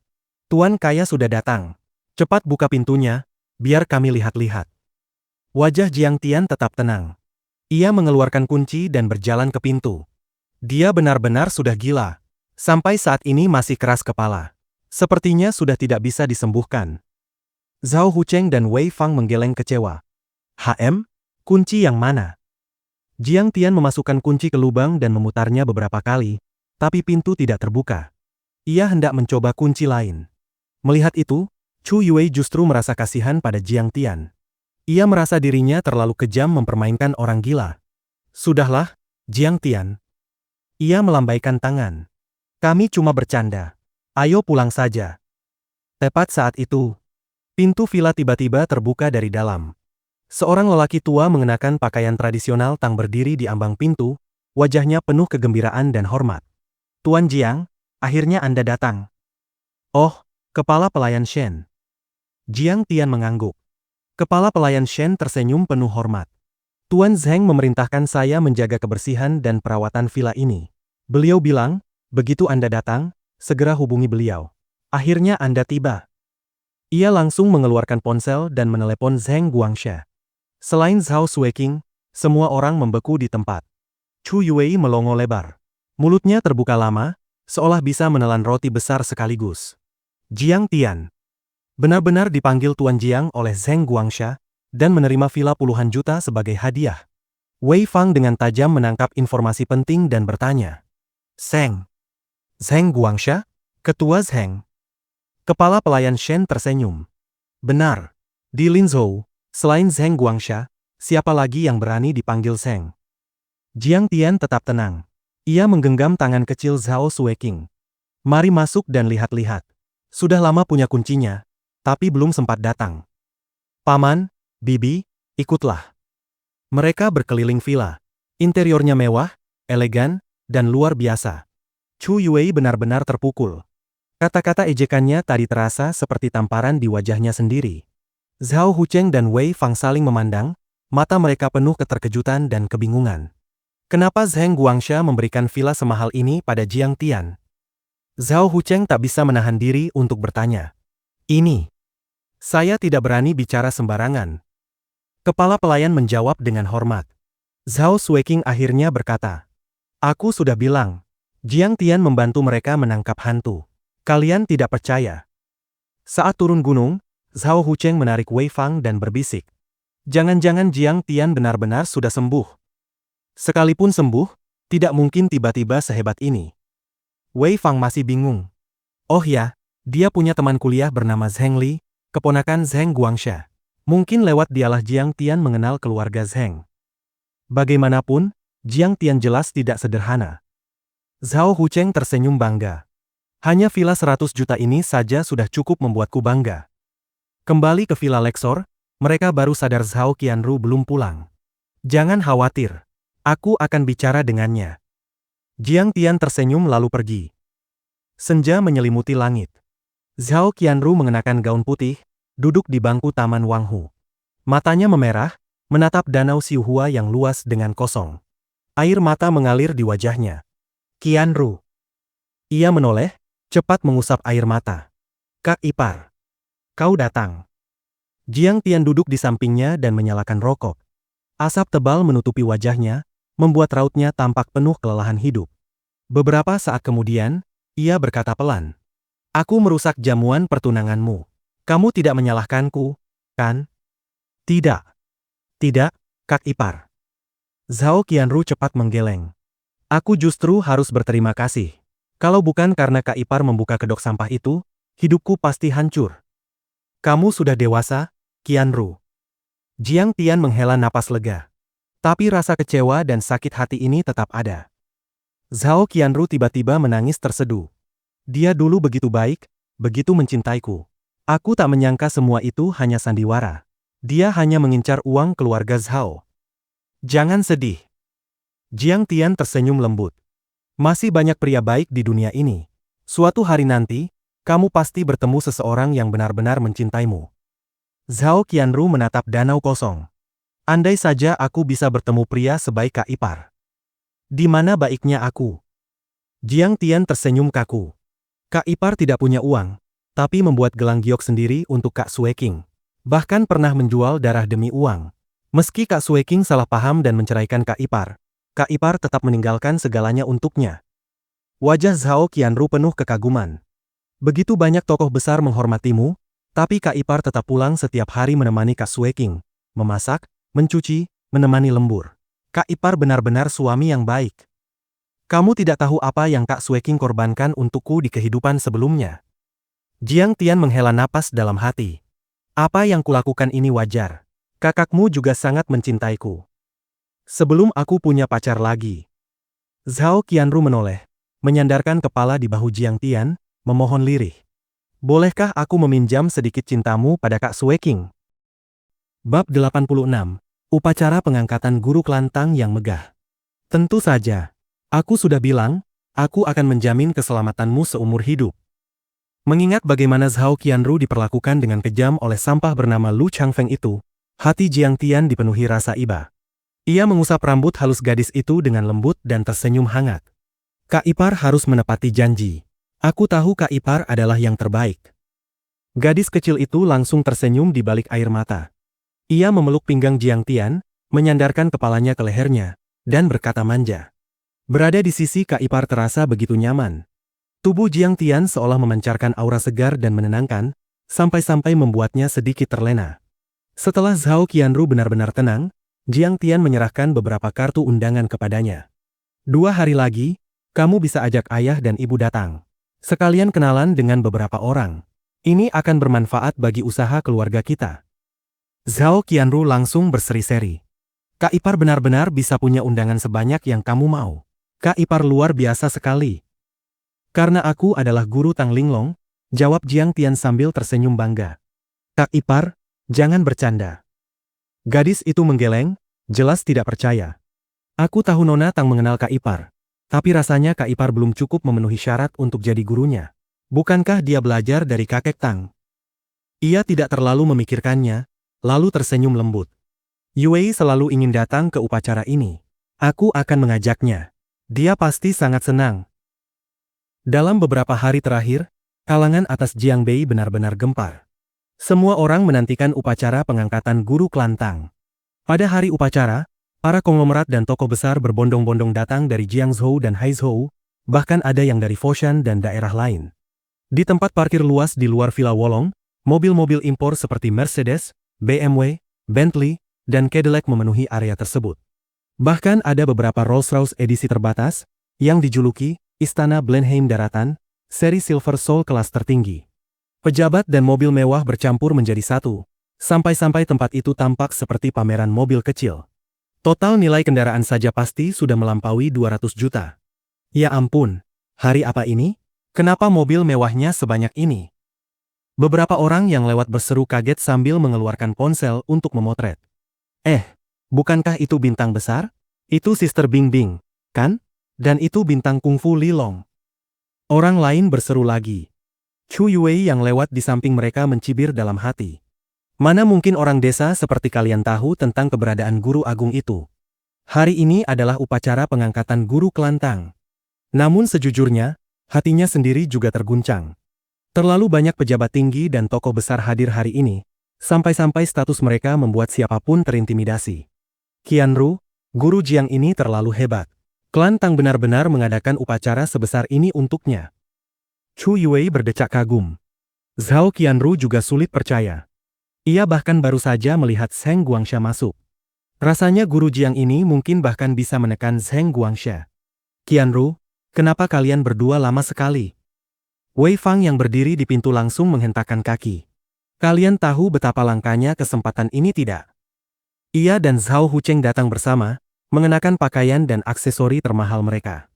Tuan kaya sudah datang. Cepat buka pintunya, biar kami lihat-lihat. Wajah Jiang Tian tetap tenang. Ia mengeluarkan kunci dan berjalan ke pintu. Dia benar-benar sudah gila. Sampai saat ini masih keras kepala. Sepertinya sudah tidak bisa disembuhkan. Zhao Hucheng dan Wei Fang menggeleng kecewa. Kunci yang mana? Jiang Tian memasukkan kunci ke lubang dan memutarnya beberapa kali, tapi pintu tidak terbuka. Ia hendak mencoba kunci lain. Melihat itu, Chu Yue justru merasa kasihan pada Jiang Tian. Ia merasa dirinya terlalu kejam mempermainkan orang gila. Sudahlah, Jiang Tian. Ia melambaikan tangan. Kami cuma bercanda. Ayo pulang saja. Tepat saat itu, pintu villa tiba-tiba terbuka dari dalam. Seorang lelaki tua mengenakan pakaian tradisional Tang berdiri di ambang pintu, wajahnya penuh kegembiraan dan hormat. Tuan Jiang, akhirnya Anda datang. Oh, kepala pelayan Shen. Jiang Tian mengangguk. Kepala pelayan Shen tersenyum penuh hormat. Tuan Zheng memerintahkan saya menjaga kebersihan dan perawatan villa ini. Beliau bilang, begitu Anda datang, segera hubungi beliau. Akhirnya Anda tiba. Ia langsung mengeluarkan ponsel dan menelepon Zheng Guangsha. Selain Zhao Sueking, semua orang membeku di tempat. Chu Yue melongo lebar. Mulutnya terbuka lama, seolah bisa menelan roti besar sekaligus. Jiang Tian benar-benar dipanggil Tuan Jiang oleh Zheng Guangsha, dan menerima villa puluhan juta sebagai hadiah. Wei Fang dengan tajam menangkap informasi penting dan bertanya. Zheng Guangsha? Ketua Zheng? Kepala pelayan Shen tersenyum. Benar. Di Linzhou, selain Zheng Guangsha, siapa lagi yang berani dipanggil Zheng? Jiang Tian tetap tenang. Ia menggenggam tangan kecil Zhao Sueking. Mari masuk dan lihat-lihat. Sudah lama punya kuncinya, tapi belum sempat datang. Paman, Bibi, ikutlah. Mereka berkeliling villa. Interiornya mewah, elegan, dan luar biasa. Chu Yue benar-benar terpukul. Kata-kata ejekannya tadi terasa seperti tamparan di wajahnya sendiri. Zhao Hucheng dan Wei Fang saling memandang, mata mereka penuh keterkejutan dan kebingungan. Kenapa Zheng Guangsha memberikan villa semahal ini pada Jiang Tian? Zhao Hucheng tak bisa menahan diri untuk bertanya. Ini. Saya tidak berani bicara sembarangan. Kepala pelayan menjawab dengan hormat. Zhao Sueking akhirnya berkata. Aku sudah bilang. Jiang Tian membantu mereka menangkap hantu. Kalian tidak percaya. Saat turun gunung, Zhao Hucheng menarik Wei Fang dan berbisik. Jangan-jangan Jiang Tian benar-benar sudah sembuh. Sekalipun sembuh, tidak mungkin tiba-tiba sehebat ini. Wei Fang masih bingung. Oh ya, dia punya teman kuliah bernama Zheng Li, keponakan Zheng Guangsha. Mungkin lewat dialah Jiang Tian mengenal keluarga Zheng. Bagaimanapun, Jiang Tian jelas tidak sederhana. Zhao Hucheng tersenyum bangga. Hanya villa 100 juta ini saja sudah cukup membuatku bangga. Kembali ke Villa Lexor, mereka baru sadar Zhao Qianru belum pulang. Jangan khawatir. Aku akan bicara dengannya. Jiang Tian tersenyum lalu pergi. Senja menyelimuti langit. Zhao Qianru mengenakan gaun putih, duduk di bangku Taman Wanghu. Matanya memerah, menatap danau Xiuhua yang luas dengan kosong. Air mata mengalir di wajahnya. Qianru. Ia menoleh, cepat mengusap air mata. Kak ipar. Kau datang. Jiang Tian duduk di sampingnya dan menyalakan rokok. Asap tebal menutupi wajahnya, membuat rautnya tampak penuh kelelahan hidup. Beberapa saat kemudian, ia berkata pelan. Aku merusak jamuan pertunanganmu. Kamu tidak menyalahkanku, kan? Tidak. Tidak, Kak ipar. Zhao Qianru cepat menggeleng. Aku justru harus berterima kasih. Kalau bukan karena Kak ipar membuka kedok sampah itu, hidupku pasti hancur. Kamu sudah dewasa, Qianru. Jiang Tian menghela napas lega. Tapi rasa kecewa dan sakit hati ini tetap ada. Zhao Qianru tiba-tiba menangis terseduh. Dia dulu begitu baik, begitu mencintaiku. Aku tak menyangka semua itu hanya sandiwara. Dia hanya mengincar uang keluarga Zhao. Jangan sedih. Jiang Tian tersenyum lembut. Masih banyak pria baik di dunia ini. Suatu hari nanti, kamu pasti bertemu seseorang yang benar-benar mencintaimu. Zhao Qianru menatap danau kosong. Andai saja aku bisa bertemu pria sebaik Kak ipar. Di mana baiknya aku? Jiang Tian tersenyum kaku. Kak ipar tidak punya uang, tapi membuat gelang giok sendiri untuk Kak Sueking. Bahkan pernah menjual darah demi uang. Meski Kak Sueking salah paham dan menceraikan Kak ipar tetap meninggalkan segalanya untuknya. Wajah Zhao Qianru penuh kekaguman. Begitu banyak tokoh besar menghormatimu, tapi Kak ipar tetap pulang setiap hari menemani Kak Sueking, memasak, mencuci, menemani lembur. Kak ipar benar-benar suami yang baik. Kamu tidak tahu apa yang Kak Sueking korbankan untukku di kehidupan sebelumnya. Jiang Tian menghela napas dalam hati. Apa yang kulakukan ini wajar. Kakakmu juga sangat mencintaiku. Sebelum aku punya pacar lagi. Zhao Qianru menoleh, menyandarkan kepala di bahu Jiang Tian, memohon lirih. Bolehkah aku meminjam sedikit cintamu pada Kak Sueking? Bab 86. Upacara pengangkatan guru kelantang yang megah. Tentu saja. Aku sudah bilang, aku akan menjamin keselamatanmu seumur hidup. Mengingat bagaimana Zhao Qianru diperlakukan dengan kejam oleh sampah bernama Lu Changfeng itu, hati Jiang Tian dipenuhi rasa iba. Ia mengusap rambut halus gadis itu dengan lembut dan tersenyum hangat. Kak ipar harus menepati janji. Aku tahu Kak ipar adalah yang terbaik. Gadis kecil itu langsung tersenyum di balik air mata. Ia memeluk pinggang Jiang Tian, menyandarkan kepalanya ke lehernya, dan berkata manja. Berada di sisi Kak ipar terasa begitu nyaman. Tubuh Jiang Tian seolah memancarkan aura segar dan menenangkan, sampai-sampai membuatnya sedikit terlena. Setelah Zhao Qianru benar-benar tenang, Jiang Tian menyerahkan beberapa kartu undangan kepadanya. 2 hari lagi, kamu bisa ajak ayah dan ibu datang. Sekalian kenalan dengan beberapa orang. Ini akan bermanfaat bagi usaha keluarga kita. Zhao Qianru langsung berseri-seri. Kak Ipar benar-benar bisa punya undangan sebanyak yang kamu mau. Kak Ipar luar biasa sekali. Karena aku adalah guru Tang Linglong, jawab Jiang Tian sambil tersenyum bangga. Kak Ipar, jangan bercanda. Gadis itu menggeleng, jelas tidak percaya. Aku tahu Nona Tang mengenal Kak Ipar. Tapi rasanya Kak Ipar belum cukup memenuhi syarat untuk jadi gurunya. Bukankah dia belajar dari kakek Tang? Ia tidak terlalu memikirkannya, lalu tersenyum lembut. Yue selalu ingin datang ke upacara ini. Aku akan mengajaknya. Dia pasti sangat senang. Dalam beberapa hari terakhir, kalangan atas Jiangbei benar-benar gempar. Semua orang menantikan upacara pengangkatan guru klan Tang. Pada hari upacara, para konglomerat dan tokoh besar berbondong-bondong datang dari Jiangzhou dan Haizhou, bahkan ada yang dari Foshan dan daerah lain. Di tempat parkir luas di luar Villa Wolong, mobil-mobil impor seperti Mercedes, BMW, Bentley, dan Cadillac memenuhi area tersebut. Bahkan ada beberapa Rolls-Royce edisi terbatas, yang dijuluki Istana Blenheim Daratan, seri Silver Soul kelas tertinggi. Pejabat dan mobil mewah bercampur menjadi satu, sampai-sampai tempat itu tampak seperti pameran mobil kecil. Total nilai kendaraan saja pasti sudah melampaui 200 juta. Ya ampun, hari apa ini? Kenapa mobil mewahnya sebanyak ini? Beberapa orang yang lewat berseru kaget sambil mengeluarkan ponsel untuk memotret. Bukankah itu bintang besar? Itu Sister Bing Bing, kan? Dan itu bintang kungfu Li Long. Orang lain berseru lagi. Chu Yue yang lewat di samping mereka mencibir dalam hati. Mana mungkin orang desa seperti kalian tahu tentang keberadaan guru agung itu? Hari ini adalah upacara pengangkatan guru klan Tang. Namun sejujurnya, hatinya sendiri juga terguncang. Terlalu banyak pejabat tinggi dan tokoh besar hadir hari ini, sampai-sampai status mereka membuat siapapun terintimidasi. Qianru, guru Jiang ini terlalu hebat. Klan Tang benar-benar mengadakan upacara sebesar ini untuknya. Chu Yue berdecak kagum. Zhao Qianru juga sulit percaya. Ia bahkan baru saja melihat Zheng Guangsha masuk. Rasanya guru Jiang ini mungkin bahkan bisa menekan Zheng Guangsha. Qianru, kenapa kalian berdua lama sekali? Wei Fang yang berdiri di pintu langsung menghentakkan kaki. Kalian tahu betapa langkanya kesempatan ini tidak? Ia dan Zhao Hucheng datang bersama, mengenakan pakaian dan aksesori termahal mereka.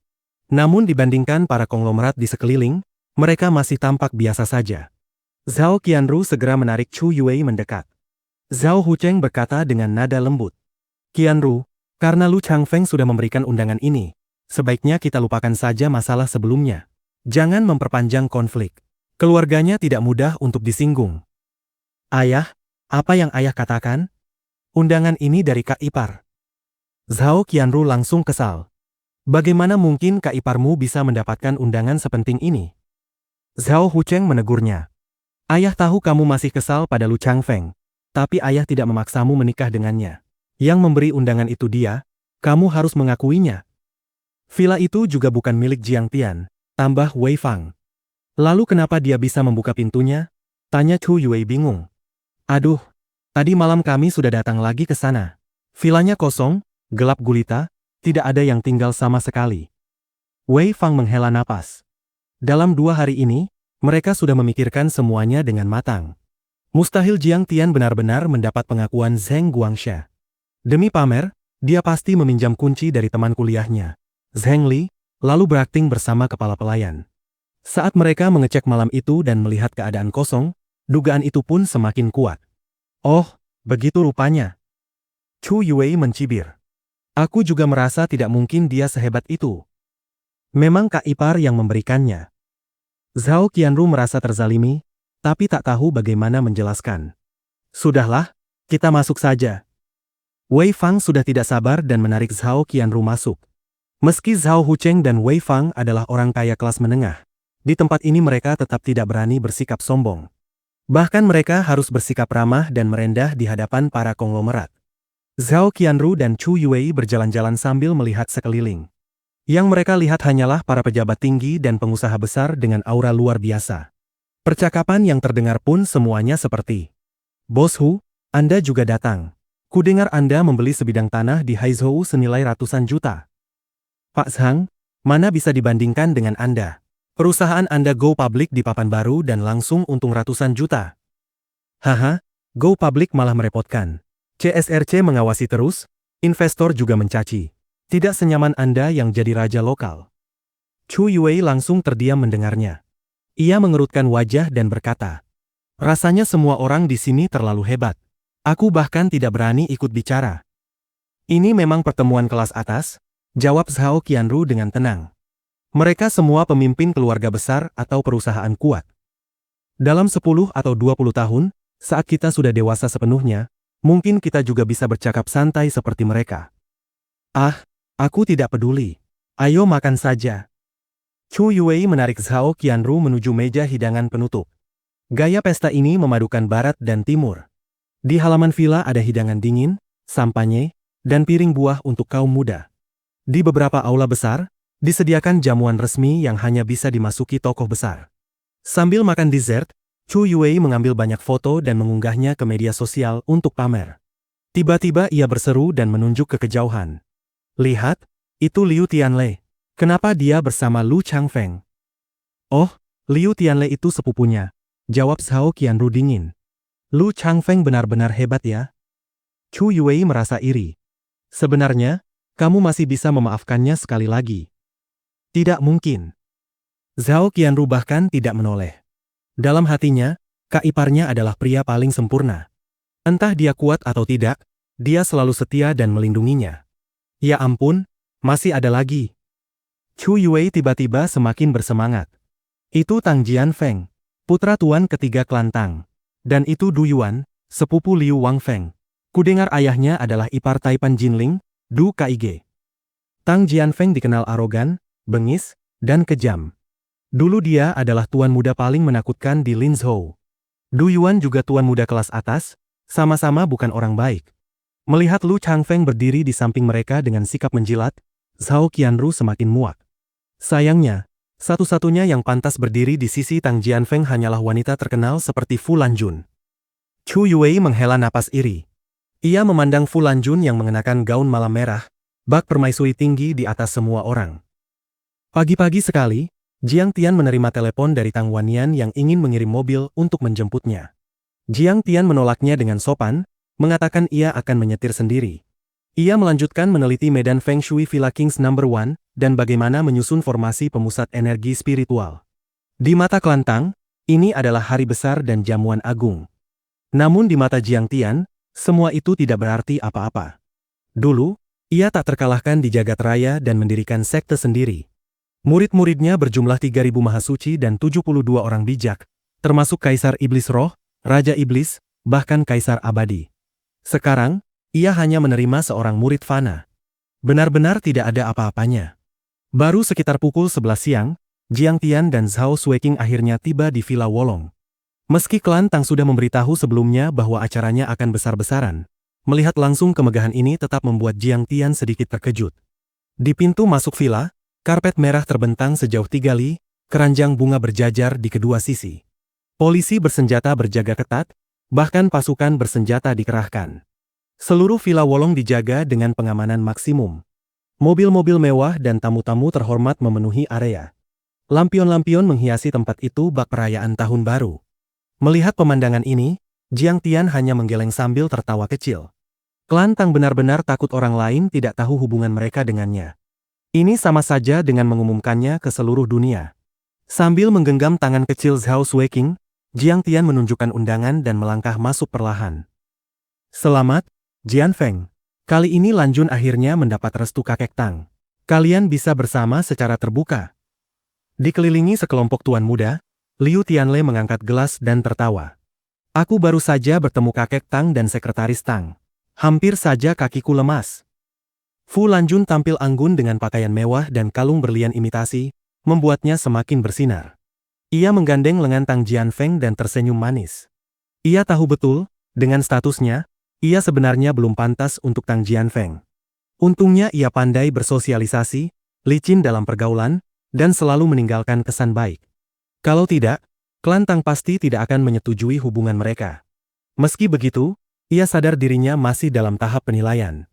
Namun dibandingkan para konglomerat di sekeliling, mereka masih tampak biasa saja. Zhao Qianru segera menarik Chu Yue mendekat. Zhao Hucheng berkata dengan nada lembut. Qianru, karena Lu Changfeng sudah memberikan undangan ini, sebaiknya kita lupakan saja masalah sebelumnya. Jangan memperpanjang konflik. Keluarganya tidak mudah untuk disinggung. Ayah, apa yang ayah katakan? Undangan ini dari Kak Ipar. Zhao Qianru langsung kesal. Bagaimana mungkin Kak Iparmu bisa mendapatkan undangan sepenting ini? Zhao Hucheng menegurnya. Ayah tahu kamu masih kesal pada Lu Changfeng, tapi ayah tidak memaksamu menikah dengannya. Yang memberi undangan itu dia, kamu harus mengakuinya. Villa itu juga bukan milik Jiang Tian, tambah Wei Fang. Lalu kenapa dia bisa membuka pintunya? Tanya Chu Yue bingung. Aduh, tadi malam kami sudah datang lagi ke sana. Villanya kosong, gelap gulita, tidak ada yang tinggal sama sekali. Wei Fang menghela napas. Dalam 2 hari ini, mereka sudah memikirkan semuanya dengan matang. Mustahil Jiang Tian benar-benar mendapat pengakuan Zheng Guangsha. Demi pamer, dia pasti meminjam kunci dari teman kuliahnya, Zheng Li, lalu berakting bersama kepala pelayan. Saat mereka mengecek malam itu dan melihat keadaan kosong, dugaan itu pun semakin kuat. Oh, begitu rupanya. Chu Yue mencibir. Aku juga merasa tidak mungkin dia sehebat itu. Memang Kak Ipar yang memberikannya. Zhao Qianru merasa terzalimi, tapi tak tahu bagaimana menjelaskan. Sudahlah, kita masuk saja. Wei Fang sudah tidak sabar dan menarik Zhao Qianru masuk. Meski Zhao Hucheng dan Wei Fang adalah orang kaya kelas menengah, di tempat ini mereka tetap tidak berani bersikap sombong. Bahkan mereka harus bersikap ramah dan merendah di hadapan para konglomerat. Zhao Qianru dan Chu Yue berjalan-jalan sambil melihat sekeliling. Yang mereka lihat hanyalah para pejabat tinggi dan pengusaha besar dengan aura luar biasa. Percakapan yang terdengar pun semuanya seperti, Bos Hu, Anda juga datang. Kudengar Anda membeli sebidang tanah di Haizhou senilai ratusan juta. Pak Zhang, mana bisa dibandingkan dengan Anda? Perusahaan Anda go public di papan baru dan langsung untung ratusan juta. Haha, go public malah merepotkan. CSRC mengawasi terus, investor juga mencaci. Tidak senyaman Anda yang jadi raja lokal. Chu Yue langsung terdiam mendengarnya. Ia mengerutkan wajah dan berkata, rasanya semua orang di sini terlalu hebat. Aku bahkan tidak berani ikut bicara. Ini memang pertemuan kelas atas, jawab Zhao Qianru dengan tenang. Mereka semua pemimpin keluarga besar atau perusahaan kuat. Dalam 10 atau 20 tahun, saat kita sudah dewasa sepenuhnya, mungkin kita juga bisa bercakap santai seperti mereka. Ah, aku tidak peduli. Ayo makan saja. Chu Yue menarik Zhao Qianru menuju meja hidangan penutup. Gaya pesta ini memadukan barat dan timur. Di halaman villa ada hidangan dingin, sampanye, dan piring buah untuk kaum muda. Di beberapa aula besar, disediakan jamuan resmi yang hanya bisa dimasuki tokoh besar. Sambil makan dessert, Chu Yue mengambil banyak foto dan mengunggahnya ke media sosial untuk pamer. Tiba-tiba ia berseru dan menunjuk ke kejauhan. Lihat, itu Liu Tianlei. Kenapa dia bersama Lu Changfeng? Oh, Liu Tianlei itu sepupunya, jawab Zhao Qianru dingin. Lu Changfeng benar-benar hebat ya. Chu Yue merasa iri. Sebenarnya, kamu masih bisa memaafkannya sekali lagi. Tidak mungkin. Zhao Qianru bahkan tidak menoleh. Dalam hatinya, kak iparnya adalah pria paling sempurna. Entah dia kuat atau tidak, dia selalu setia dan melindunginya. Ya ampun, masih ada lagi. Chu Yue tiba-tiba semakin bersemangat. Itu Tang Jianfeng, putra tuan ketiga klan Tang. Dan itu Du Yuan, sepupu Liu Wangfeng. Kudengar ayahnya adalah ipar Taipan Jinling, Du Kaige. Tang Jianfeng dikenal arogan, bengis, dan kejam. Dulu dia adalah tuan muda paling menakutkan di Linzhou. Du Yuan juga tuan muda kelas atas, sama-sama bukan orang baik. Melihat Lu Changfeng berdiri di samping mereka dengan sikap menjilat, Zhao Qianru semakin muak. Sayangnya, satu-satunya yang pantas berdiri di sisi Tang Jianfeng hanyalah wanita terkenal seperti Fu Lanjun. Chu Yue menghela napas iri. Ia memandang Fu Lanjun yang mengenakan gaun malam merah, bak permaisuri tinggi di atas semua orang. Pagi-pagi sekali, Jiang Tian menerima telepon dari Tang Wannian yang ingin mengirim mobil untuk menjemputnya. Jiang Tian menolaknya dengan sopan, mengatakan ia akan menyetir sendiri. Ia melanjutkan meneliti medan Feng Shui Villa Kings No. 1 dan bagaimana menyusun formasi pemusat energi spiritual. Di mata klan Tang, ini adalah hari besar dan jamuan agung. Namun di mata Jiang Tian, semua itu tidak berarti apa-apa. Dulu, ia tak terkalahkan di jagat raya dan mendirikan sekte sendiri. Murid-muridnya berjumlah 3.000 mahasuci dan 72 orang bijak, termasuk Kaisar Iblis Roh, Raja Iblis, bahkan Kaisar Abadi. Sekarang, ia hanya menerima seorang murid fana. Benar-benar tidak ada apa-apanya. Baru sekitar pukul 11 siang, Jiang Tian dan Zhao Sueking akhirnya tiba di Villa Wolong. Meski klan Tang sudah memberitahu sebelumnya bahwa acaranya akan besar-besaran, melihat langsung kemegahan ini tetap membuat Jiang Tian sedikit terkejut. Di pintu masuk villa, karpet merah terbentang sejauh 3 li, keranjang bunga berjajar di kedua sisi. Polisi bersenjata berjaga ketat, bahkan pasukan bersenjata dikerahkan. Seluruh Villa Wolong dijaga dengan pengamanan maksimum. Mobil-mobil mewah dan tamu-tamu terhormat memenuhi area. Lampion-lampion menghiasi tempat itu bak perayaan tahun baru. Melihat pemandangan ini, Jiang Tian hanya menggeleng sambil tertawa kecil. Klan Tang benar-benar takut orang lain tidak tahu hubungan mereka dengannya. Ini sama saja dengan mengumumkannya ke seluruh dunia. Sambil menggenggam tangan kecil Zhao Sueking, Jiang Tian menunjukkan undangan dan melangkah masuk perlahan. Selamat, Jianfeng. Kali ini Lanjun akhirnya mendapat restu kakek Tang. Kalian bisa bersama secara terbuka. Dikelilingi sekelompok tuan muda, Liu Tianlei mengangkat gelas dan tertawa. Aku baru saja bertemu kakek Tang dan sekretaris Tang. Hampir saja kakiku lemas. Fu Lanjun tampil anggun dengan pakaian mewah dan kalung berlian imitasi, membuatnya semakin bersinar. Ia menggandeng lengan Tang Jianfeng dan tersenyum manis. Ia tahu betul, dengan statusnya, ia sebenarnya belum pantas untuk Tang Jianfeng. Untungnya ia pandai bersosialisasi, licin dalam pergaulan, dan selalu meninggalkan kesan baik. Kalau tidak, klan Tang pasti tidak akan menyetujui hubungan mereka. Meski begitu, ia sadar dirinya masih dalam tahap penilaian.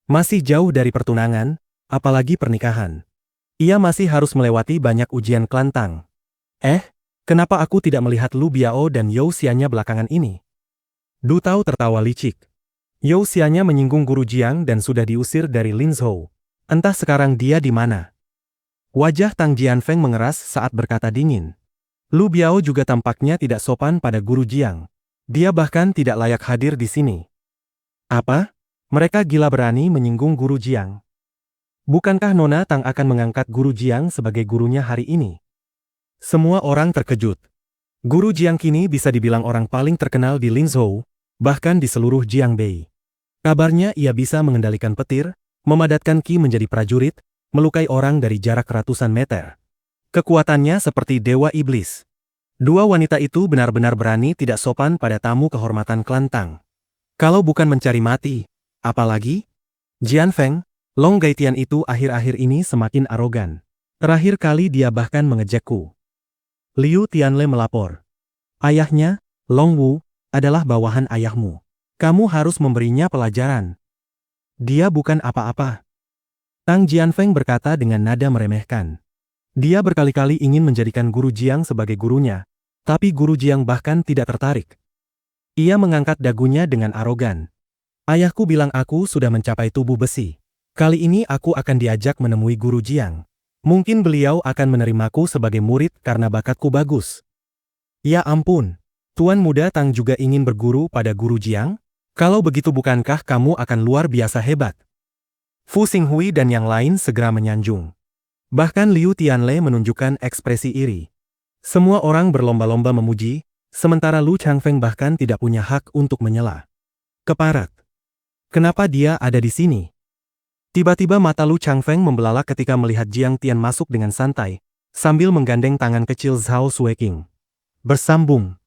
Masih jauh dari pertunangan, apalagi pernikahan. Ia masih harus melewati banyak ujian klan Tang. Kenapa aku tidak melihat Lu Biao dan You Xianya belakangan ini? Du Tao tertawa licik. You Xianya menyinggung Guru Jiang dan sudah diusir dari Linzhou. Entah sekarang dia di mana. Wajah Tang Jianfeng mengeras saat berkata dingin. Lu Biao juga tampaknya tidak sopan pada Guru Jiang. Dia bahkan tidak layak hadir di sini. Apa? Mereka gila berani menyinggung Guru Jiang. Bukankah Nona Tang akan mengangkat Guru Jiang sebagai gurunya hari ini? Semua orang terkejut. Guru Jiang kini bisa dibilang orang paling terkenal di Linzhou, bahkan di seluruh Jiangbei. Kabarnya ia bisa mengendalikan petir, memadatkan ki menjadi prajurit, melukai orang dari jarak ratusan meter. Kekuatannya seperti dewa iblis. Dua wanita itu benar-benar berani tidak sopan pada tamu kehormatan klan Tang. Kalau bukan mencari mati, apalagi? Jianfeng, Long Gaitian itu akhir-akhir ini semakin arogan. Terakhir kali dia bahkan mengejekku. Liu Tianle melapor. Ayahnya, Long Wu, adalah bawahan ayahmu. Kamu harus memberinya pelajaran. Dia bukan apa-apa. Tang Jianfeng berkata dengan nada meremehkan. Dia berkali-kali ingin menjadikan Guru Jiang sebagai gurunya, tapi Guru Jiang bahkan tidak tertarik. Ia mengangkat dagunya dengan arogan. Ayahku bilang aku sudah mencapai tubuh besi. Kali ini aku akan diajak menemui Guru Jiang. Mungkin beliau akan menerimaku sebagai murid karena bakatku bagus. Ya ampun, Tuan Muda Tang juga ingin berguru pada Guru Jiang? Kalau begitu bukankah kamu akan luar biasa hebat? Fu Xinghui dan yang lain segera menyanjung. Bahkan Liu Tianle menunjukkan ekspresi iri. Semua orang berlomba-lomba memuji, sementara Lu Changfeng bahkan tidak punya hak untuk menyela. Keparat. Kenapa dia ada di sini? Tiba-tiba mata Lu Changfeng membelalak ketika melihat Jiang Tian masuk dengan santai, sambil menggandeng tangan kecil Zhao Sueking. Bersambung.